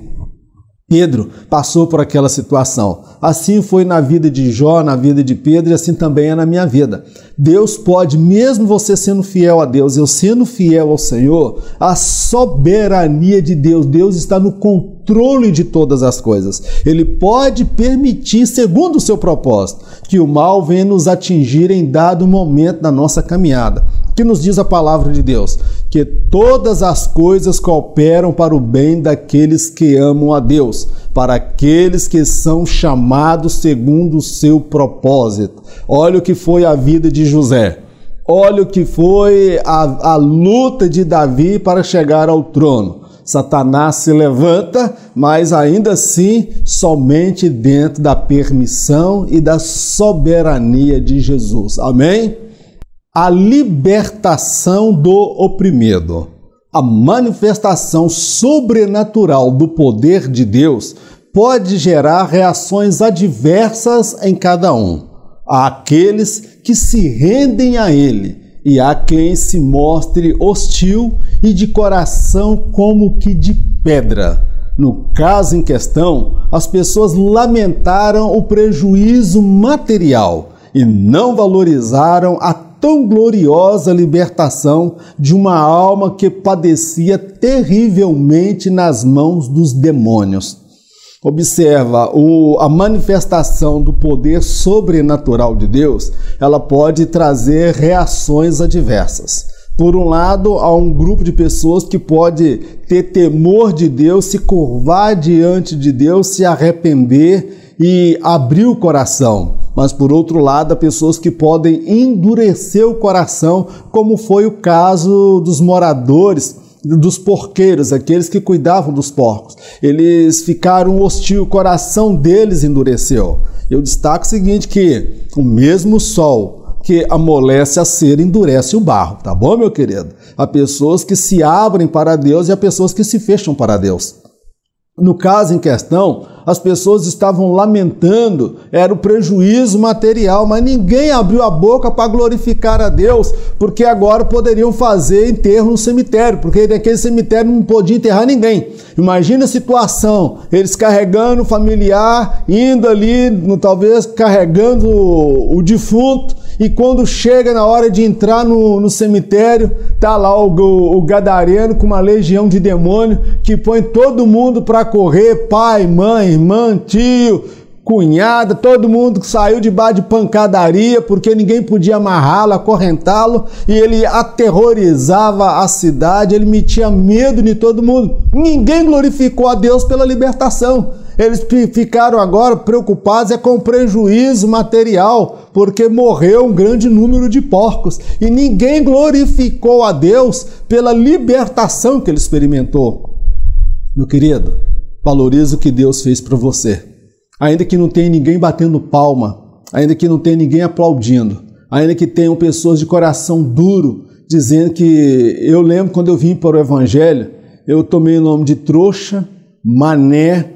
Pedro passou por aquela situação. Assim foi na vida de Jó, na vida de Pedro, e assim também é na minha vida. Deus pode, mesmo você sendo fiel a Deus, eu sendo fiel ao Senhor, a soberania de Deus, Deus está no controle de todas as coisas. Ele pode permitir, segundo o seu propósito, que o mal venha nos atingir em dado momento da nossa caminhada. Que nos diz a palavra de Deus? Que todas as coisas cooperam para o bem daqueles que amam a Deus, para aqueles que são chamados segundo o seu propósito. Olha o que foi a vida de José. Olha o que foi a luta de Davi para chegar ao trono. Satanás se levanta, mas ainda assim somente dentro da permissão e da soberania de Jesus. Amém? A libertação do oprimido. A manifestação sobrenatural do poder de Deus pode gerar reações adversas em cada um. Há aqueles que se rendem a Ele e há quem se mostre hostil e de coração como que de pedra. No caso em questão, as pessoas lamentaram o prejuízo material e não valorizaram a tão gloriosa libertação de uma alma que padecia terrivelmente nas mãos dos demônios. Observa, a manifestação do poder sobrenatural de Deus, ela pode trazer reações adversas. Por um lado, há um grupo de pessoas que pode ter temor de Deus, se curvar diante de Deus, se arrepender e abrir o coração. Mas, por outro lado, há pessoas que podem endurecer o coração, como foi o caso dos moradores, dos porqueiros, aqueles que cuidavam dos porcos. Eles ficaram hostis, o coração deles endureceu. Eu destaco o seguinte, que o mesmo sol que amolece a cera endurece o barro, tá bom, meu querido? Há pessoas que se abrem para Deus e há pessoas que se fecham para Deus. No caso em questão, as pessoas estavam lamentando, era o prejuízo material, mas ninguém abriu a boca para glorificar a Deus, porque agora poderiam fazer enterro no cemitério, porque naquele cemitério não podia enterrar ninguém. Imagina a situação, eles carregando o familiar, indo ali, talvez carregando o defunto, e quando chega na hora de entrar no cemitério, tá lá o gadareno com uma legião de demônio que põe todo mundo para correr, pai, mãe, irmã, tio, cunhada, todo mundo que saiu debaixo de pancadaria porque ninguém podia amarrá-lo, acorrentá-lo, e ele aterrorizava a cidade, ele metia medo de todo mundo. Ninguém glorificou a Deus pela libertação. Eles ficaram agora preocupados com o prejuízo material, porque morreu um grande número de porcos. E ninguém glorificou a Deus pela libertação que ele experimentou. Meu querido, valorize o que Deus fez para você. Ainda que não tenha ninguém batendo palma, ainda que não tenha ninguém aplaudindo, ainda que tenham pessoas de coração duro dizendo que... Eu lembro quando eu vim para o Evangelho, eu tomei o nome de trouxa, mané,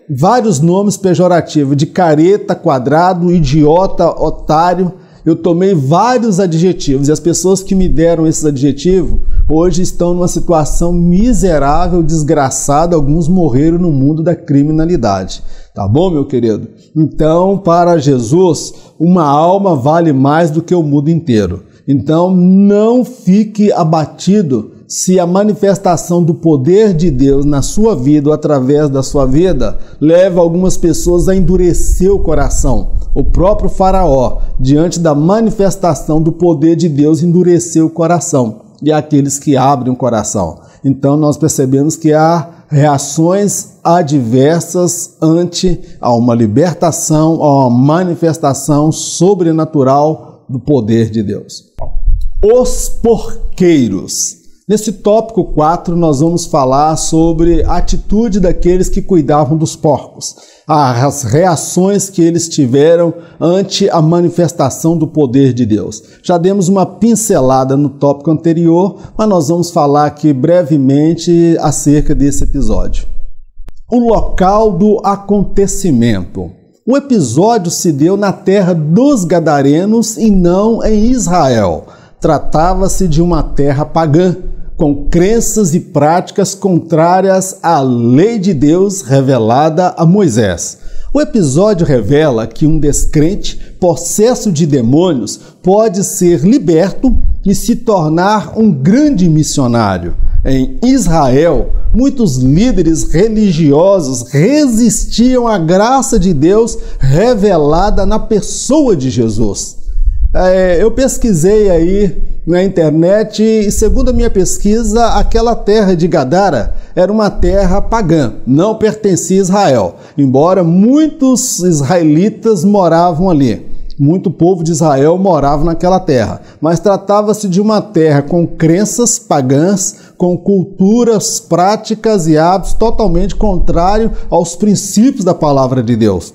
vários nomes pejorativos, de careta, quadrado, idiota, otário. Eu tomei vários adjetivos e as pessoas que me deram esses adjetivos hoje estão numa situação miserável, desgraçada. Alguns morreram no mundo da criminalidade. Tá bom, meu querido? Então, para Jesus, uma alma vale mais do que o mundo inteiro. Então, não fique abatido se a manifestação do poder de Deus na sua vida ou através da sua vida leva algumas pessoas a endurecer o coração. O próprio Faraó, diante da manifestação do poder de Deus, endureceu o coração. E aqueles que abrem o coração. Então nós percebemos que há reações adversas ante a uma libertação, a uma manifestação sobrenatural do poder de Deus. Os porqueiros. Nesse tópico 4 nós vamos falar sobre a atitude daqueles que cuidavam dos porcos, as reações que eles tiveram ante a manifestação do poder de Deus. Já demos uma pincelada no tópico anterior, mas nós vamos falar aqui brevemente acerca desse episódio. O local do acontecimento. O episódio se deu na terra dos Gadarenos e não em Israel. Tratava-se de uma terra pagã, com crenças e práticas contrárias à lei de Deus revelada a Moisés. O episódio revela que um descrente, possesso de demônios, pode ser liberto e se tornar um grande missionário. Em Israel, muitos líderes religiosos resistiam à graça de Deus revelada na pessoa de Jesus. Eu pesquisei aí na internet e, segundo a minha pesquisa, aquela terra de Gadara era uma terra pagã, não pertencia a Israel, embora muitos israelitas moravam ali. Muito povo de Israel morava naquela terra, mas tratava-se de uma terra com crenças pagãs, com culturas, práticas e hábitos totalmente contrários aos princípios da palavra de Deus.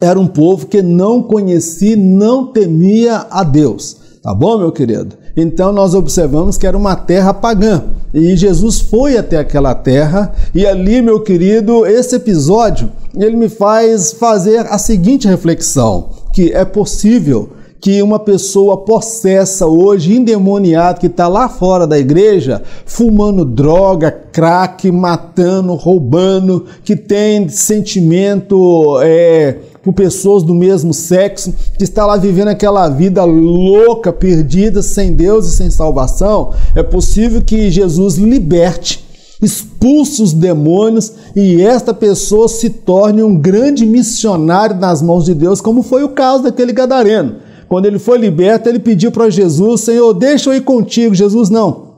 Era um povo que não conhecia, não temia a Deus. Tá bom, meu querido? Então nós observamos que era uma terra pagã. E Jesus foi até aquela terra e ali, meu querido, esse episódio, ele me faz fazer a seguinte reflexão, que é possível que uma pessoa possessa hoje, endemoniada, que está lá fora da igreja, fumando droga, crack, matando, roubando, que tem sentimento por pessoas do mesmo sexo, que está lá vivendo aquela vida louca, perdida, sem Deus e sem salvação, é possível que Jesus liberte, expulse os demônios e esta pessoa se torne um grande missionário nas mãos de Deus, como foi o caso daquele gadareno. Quando ele foi liberto, ele pediu para Jesus: Senhor, deixa eu ir contigo. Jesus, não,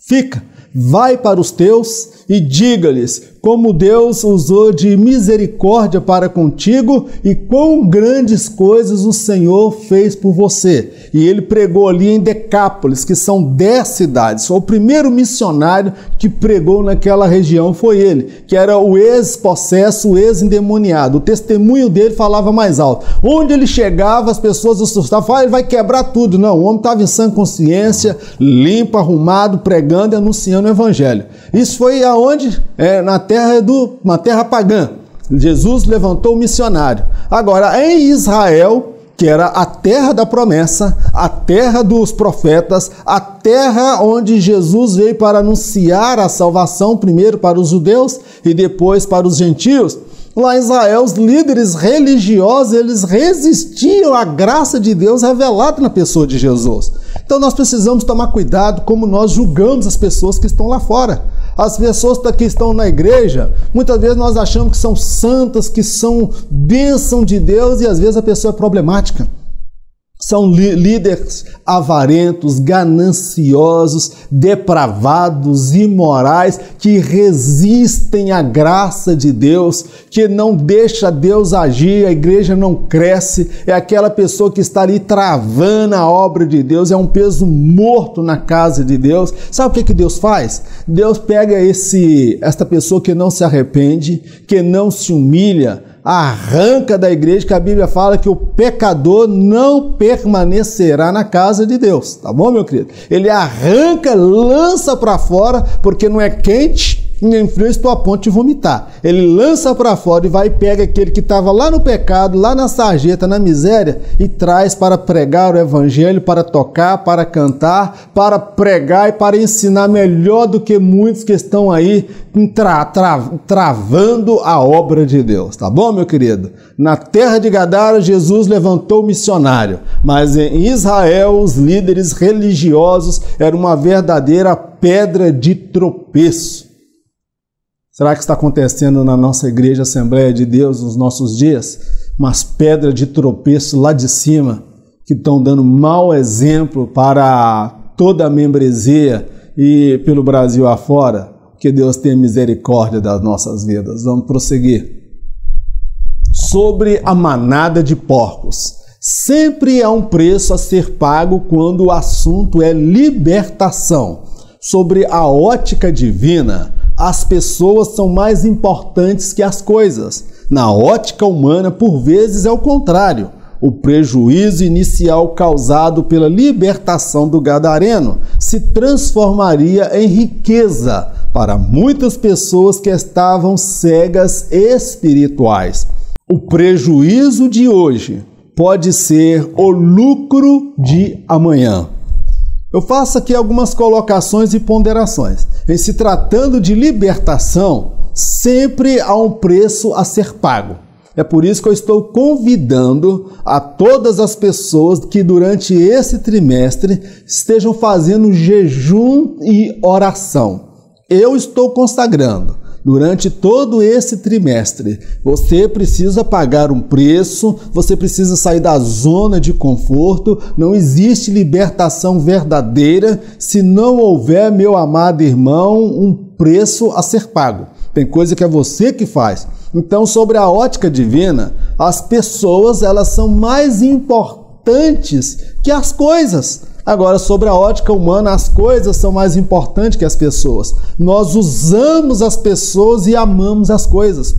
fica, vai para os teus e diga-lhes como Deus usou de misericórdia para contigo e quão grandes coisas o Senhor fez por você. E ele pregou ali em Decápolis, que são 10 cidades. O primeiro missionário que pregou naquela região foi ele, que era o ex-possesso, o ex-endemoniado. O testemunho dele falava mais alto. Onde ele chegava, as pessoas assustavam, ele vai quebrar tudo. Não, o homem estava em sã consciência, limpo, arrumado, pregando e anunciando o evangelho. Isso foi aonde? Uma terra pagã. Jesus levantou o missionário. Agora, em Israel, que era a terra da promessa, a terra dos profetas, a terra onde Jesus veio para anunciar a salvação, primeiro para os judeus e depois para os gentios, lá em Israel, os líderes religiosos, eles resistiam à graça de Deus revelada na pessoa de Jesus. Então nós precisamos tomar cuidado como nós julgamos as pessoas que estão lá fora. As pessoas que estão na igreja, muitas vezes nós achamos que são santas, que são bênção de Deus, e às vezes a pessoa é problemática. São líderes avarentos, gananciosos, depravados, imorais, que resistem à graça de Deus, que não deixa Deus agir, a igreja não cresce, é aquela pessoa que está ali travando a obra de Deus, é um peso morto na casa de Deus. Sabe o que Deus faz? Deus pega esta pessoa que não se arrepende, que não se humilha, arranca da igreja, que a Bíblia fala que o pecador não permanecerá na casa de Deus, tá bom, meu querido? Ele arranca, lança para fora, porque não é quente, nem frio, estou a ponto de vomitar. Ele lança para fora e vai e pega aquele que estava lá no pecado, lá na sarjeta, na miséria, e traz para pregar o evangelho, para tocar, para cantar, para pregar e para ensinar melhor do que muitos que estão aí travando a obra de Deus, tá bom, meu querido? Na terra de Gadara, Jesus levantou o missionário, mas em Israel, os líderes religiosos eram uma verdadeira pedra de tropeço. Será que está acontecendo na nossa igreja Assembleia de Deus nos nossos dias? Umas pedras de tropeço lá de cima que estão dando mau exemplo para toda a membresia e pelo Brasil afora. Que Deus tenha misericórdia das nossas vidas. Vamos prosseguir. Sobre a manada de porcos. Sempre há um preço a ser pago quando o assunto é libertação. Sobre a ótica divina, as pessoas são mais importantes que as coisas. Na ótica humana, por vezes, é o contrário. O prejuízo inicial causado pela libertação do gadareno se transformaria em riqueza para muitas pessoas que estavam cegas espirituais. O prejuízo de hoje pode ser o lucro de amanhã. Eu faço aqui algumas colocações e ponderações. Em se tratando de libertação, sempre há um preço a ser pago. É por isso que eu estou convidando a todas as pessoas que durante esse trimestre estejam fazendo jejum e oração. Eu estou consagrando. Durante todo esse trimestre, você precisa pagar um preço, você precisa sair da zona de conforto. Não existe libertação verdadeira se não houver, meu amado irmão, um preço a ser pago. Tem coisa que é você que faz. Então, sobre a ótica divina, as pessoas elas são mais importantes que as coisas. Agora, sobre a ótica humana, as coisas são mais importantes que as pessoas. Nós usamos as pessoas e amamos as coisas.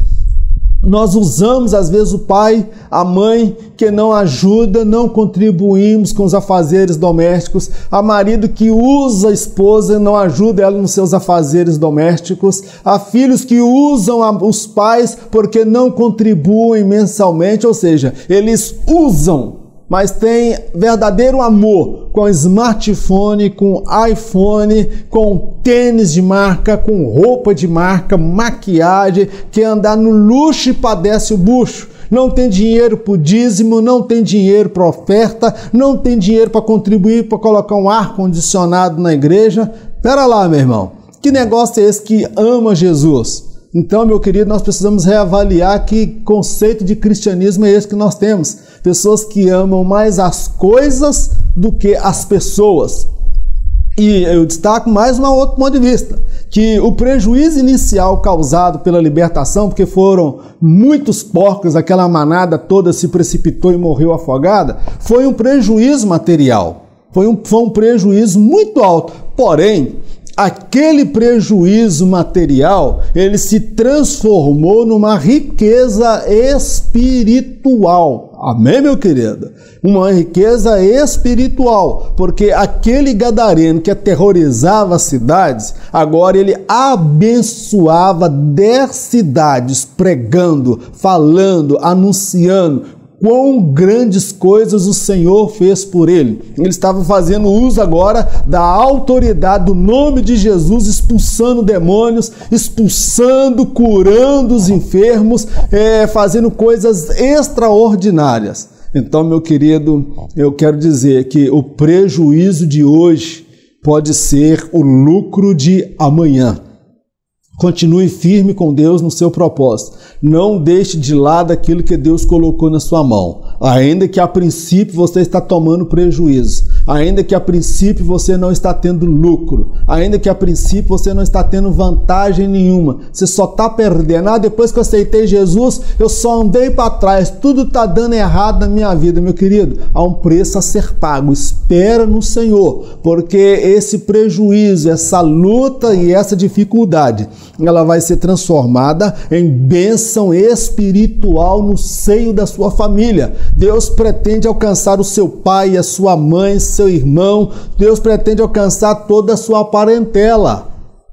Nós usamos, às vezes, o pai, a mãe, que não ajuda, não contribuímos com os afazeres domésticos. Há marido que usa a esposa e não ajuda ela nos seus afazeres domésticos. Há filhos que usam os pais porque não contribuem mensalmente, ou seja, eles usam, mas tem verdadeiro amor com smartphone, com iPhone, com tênis de marca, com roupa de marca, maquiagem, quer andar no luxo e padece o bucho. Não tem dinheiro para o dízimo, não tem dinheiro para oferta, não tem dinheiro para contribuir, para colocar um ar-condicionado na igreja. Pera lá, meu irmão, que negócio é esse que ama Jesus? Então, meu querido, nós precisamos reavaliar que conceito de cristianismo é esse que nós temos. Pessoas que amam mais as coisas do que as pessoas. E eu destaco mais um outro ponto de vista, que o prejuízo inicial causado pela libertação, porque foram muitos porcos, aquela manada toda se precipitou e morreu afogada, foi um prejuízo material. Foi um prejuízo muito alto. Porém, aquele prejuízo material, ele se transformou numa riqueza espiritual. Amém, meu querido? Uma riqueza espiritual, porque aquele gadareno que aterrorizava as cidades, agora ele abençoava 10 cidades, pregando, falando, anunciando quão grandes coisas o Senhor fez por ele. Ele estava fazendo uso agora da autoridade do nome de Jesus, expulsando demônios, expulsando, curando os enfermos, fazendo coisas extraordinárias. Então, meu querido, eu quero dizer que o prejuízo de hoje pode ser o lucro de amanhã. Continue firme com Deus no seu propósito. Não deixe de lado aquilo que Deus colocou na sua mão. Ainda que a princípio você está tomando prejuízo, ainda que a princípio você não está tendo lucro, ainda que a princípio você não está tendo vantagem nenhuma, você só está perdendo. Depois que eu aceitei Jesus, eu só andei para trás, tudo está dando errado na minha vida. Meu querido, há um preço a ser pago. Espera no Senhor, porque esse prejuízo, essa luta e essa dificuldade, ela vai ser transformada em bênção espiritual no seio da sua família. Deus pretende alcançar o seu pai, a sua mãe, seu irmão. Deus pretende alcançar toda a sua parentela.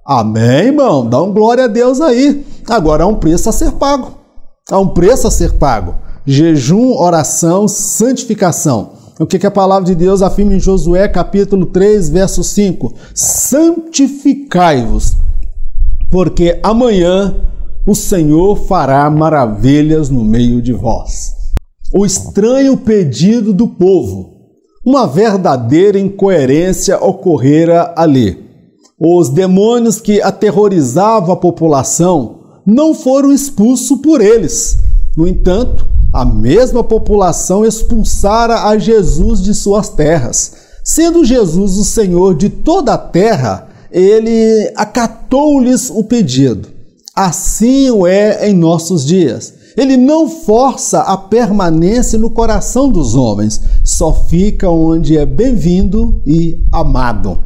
Amém, irmão? Dá um glória a Deus aí. Agora há um preço a ser pago. Há um preço a ser pago. Jejum, oração, santificação. O que a palavra de Deus afirma em Josué, capítulo 3, verso 5? Santificai-vos, porque amanhã o Senhor fará maravilhas no meio de vós. O estranho pedido do povo. Uma verdadeira incoerência ocorrera ali. Os demônios que aterrorizavam a população não foram expulsos por eles. No entanto, a mesma população expulsara a Jesus de suas terras. Sendo Jesus o Senhor de toda a terra, ele acatou-lhes o pedido. Assim o é em nossos dias. Ele não força a permanência no coração dos homens, só fica onde é bem-vindo e amado.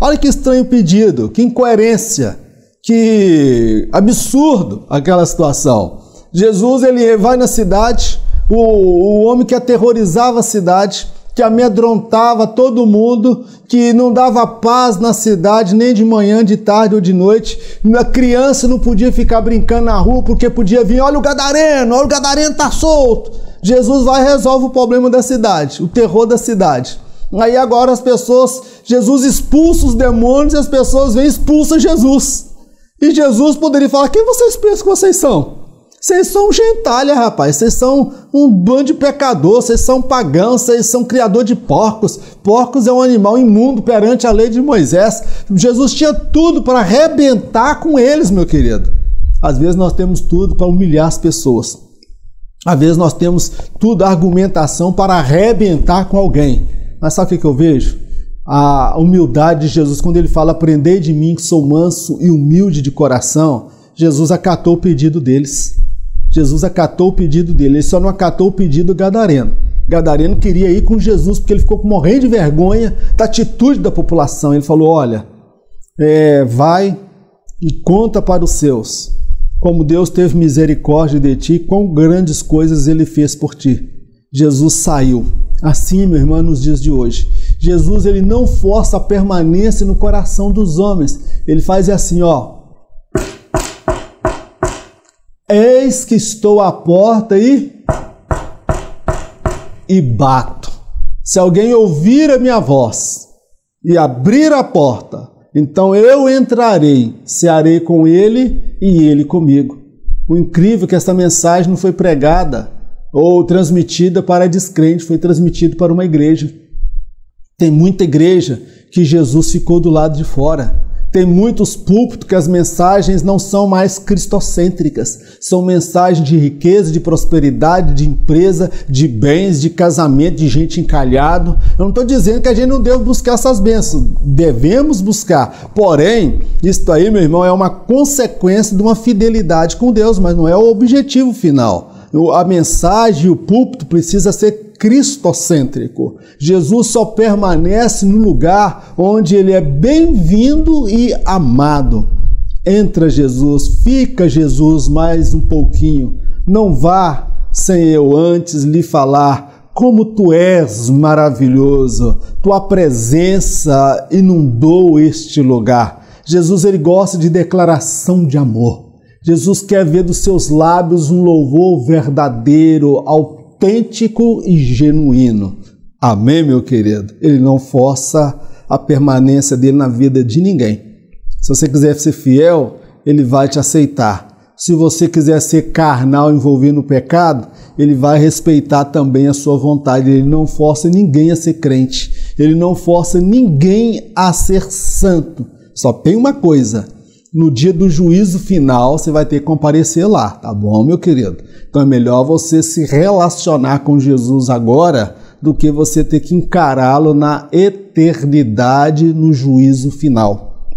Olha que estranho pedido, que incoerência, que absurdo aquela situação. Jesus, ele vai na cidade, o homem que aterrorizava a cidade, que amedrontava todo mundo, que não dava paz na cidade, nem de manhã, de tarde ou de noite. A criança não podia ficar brincando na rua, porque podia vir, olha o gadareno tá solto. Jesus vai e resolve o problema da cidade, o terror da cidade. Aí agora as pessoas, Jesus expulsa os demônios e as pessoas vêm e expulsam Jesus. E Jesus poderia falar, quem vocês pensam que vocês são? Vocês são gentalha, rapaz, vocês são um bando de pecadores, vocês são pagãos, vocês são criador de porcos. Porcos é um animal imundo perante a lei de Moisés. Jesus tinha tudo para arrebentar com eles, meu querido. Às vezes nós temos tudo para humilhar as pessoas. Às vezes nós temos tudo, a argumentação para arrebentar com alguém. Mas sabe o que eu vejo? A humildade de Jesus, quando ele fala, aprendei de mim que sou manso e humilde de coração, Jesus acatou o pedido deles. Jesus acatou o pedido dele, ele só não acatou o pedido do gadareno. Gadareno queria ir com Jesus porque ele ficou morrendo de vergonha da atitude da população. Ele falou, olha, vai e conta para os seus, como Deus teve misericórdia de ti, quão grandes coisas ele fez por ti. Jesus saiu. Assim, meu irmão, nos dias de hoje, Jesus, ele não força a permanência no coração dos homens. Ele faz assim, ó. Eis que estou à porta e bato. Se alguém ouvir a minha voz e abrir a porta, então eu entrarei, cearei com ele e ele comigo. O incrível é que essa mensagem não foi pregada ou transmitida para descrente, foi transmitida para uma igreja. Tem muita igreja que Jesus ficou do lado de fora. Tem muitos púlpitos que as mensagens não são mais cristocêntricas. São mensagens de riqueza, de prosperidade, de empresa, de bens, de casamento, de gente encalhado. Eu não estou dizendo que a gente não deve buscar essas bênçãos. Devemos buscar. Porém, isso aí, meu irmão, é uma consequência de uma fidelidade com Deus, mas não é o objetivo final. A mensagem e o púlpito precisa ser cristocêntrico. Jesus só permanece no lugar onde ele é bem-vindo e amado. Entra Jesus, fica Jesus mais um pouquinho. Não vá sem eu antes lhe falar como tu és maravilhoso. Tua presença inundou este lugar. Jesus, ele gosta de declaração de amor. Jesus quer ver dos seus lábios um louvor verdadeiro, autêntico e genuíno. Amém, meu querido? Ele não força a permanência dele na vida de ninguém. Se você quiser ser fiel, ele vai te aceitar. Se você quiser ser carnal, envolvido no pecado, ele vai respeitar também a sua vontade. Ele não força ninguém a ser crente. Ele não força ninguém a ser santo. Só tem uma coisa. No dia do juízo final, você vai ter que comparecer lá, tá bom, meu querido? Então é melhor você se relacionar com Jesus agora do que você ter que encará-lo na eternidade, no juízo final.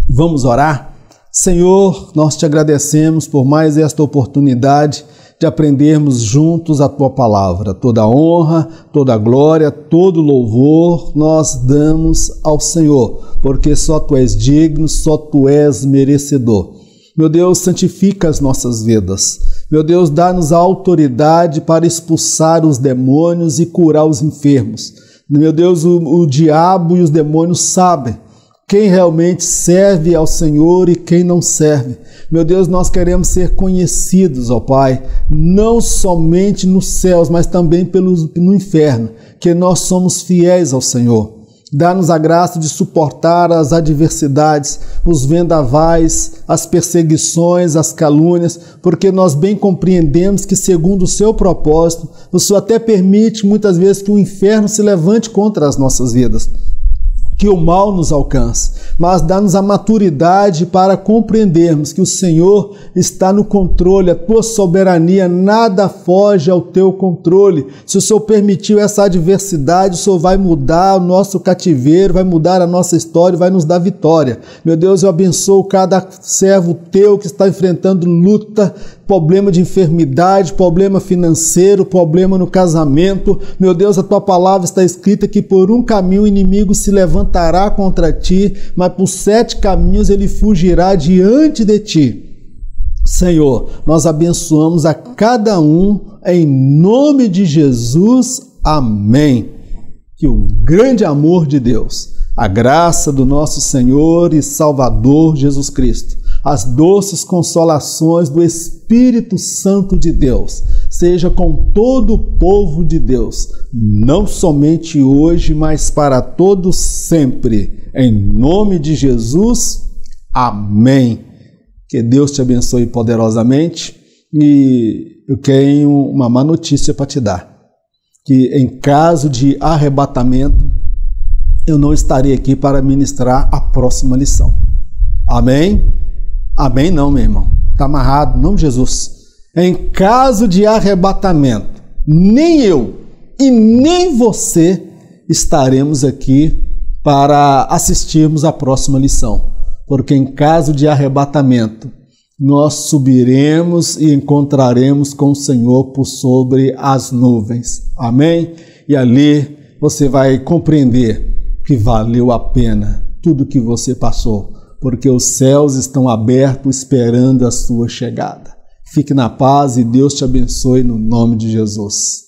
Vamos orar? Senhor, nós te agradecemos por mais esta oportunidade de aprendermos juntos a Tua palavra. Toda honra, toda glória, todo louvor nós damos ao Senhor, porque só Tu és digno, só Tu és merecedor. Meu Deus, santifica as nossas vidas. Meu Deus, dá-nos a autoridade para expulsar os demônios e curar os enfermos. Meu Deus, o diabo e os demônios sabem quem realmente serve ao Senhor e quem não serve. Meu Deus, nós queremos ser conhecidos, ó Pai, não somente nos céus, mas também no inferno, que nós somos fiéis ao Senhor. Dá-nos a graça de suportar as adversidades, os vendavais, as perseguições, as calúnias, porque nós bem compreendemos que, segundo o seu propósito, o Senhor até permite muitas vezes que o inferno se levante contra as nossas vidas. que o mal nos alcance, mas dá-nos a maturidade para compreendermos que o Senhor está no controle, a tua soberania, nada foge ao teu controle. Se o Senhor permitiu essa adversidade, o Senhor vai mudar o nosso cativeiro, vai mudar a nossa história, vai nos dar vitória. Meu Deus, eu abençoo cada servo teu que está enfrentando luta, problema de enfermidade, problema financeiro, problema no casamento. Meu Deus, a tua palavra está escrita que por um caminho o inimigo se levantará contra ti, mas por 7 caminhos ele fugirá diante de ti. Senhor, nós abençoamos a cada um em nome de Jesus. Amém. Que o grande amor de Deus, a graça do nosso Senhor e Salvador Jesus Cristo, as doces consolações do Espírito Santo de Deus, seja com todo o povo de Deus, não somente hoje, mas para todos sempre. Em nome de Jesus, amém. Que Deus te abençoe poderosamente. E eu tenho uma má notícia para te dar, que em caso de arrebatamento, eu não estarei aqui para ministrar a próxima lição. Amém? Amém não, meu irmão. Está amarrado, em nome de Jesus. Em caso de arrebatamento, nem eu e nem você estaremos aqui para assistirmos a próxima lição. Porque em caso de arrebatamento, nós subiremos e encontraremos com o Senhor por sobre as nuvens. Amém? E ali você vai compreender que valeu a pena tudo que você passou, porque os céus estão abertos esperando a sua chegada. Fique na paz e Deus te abençoe no nome de Jesus.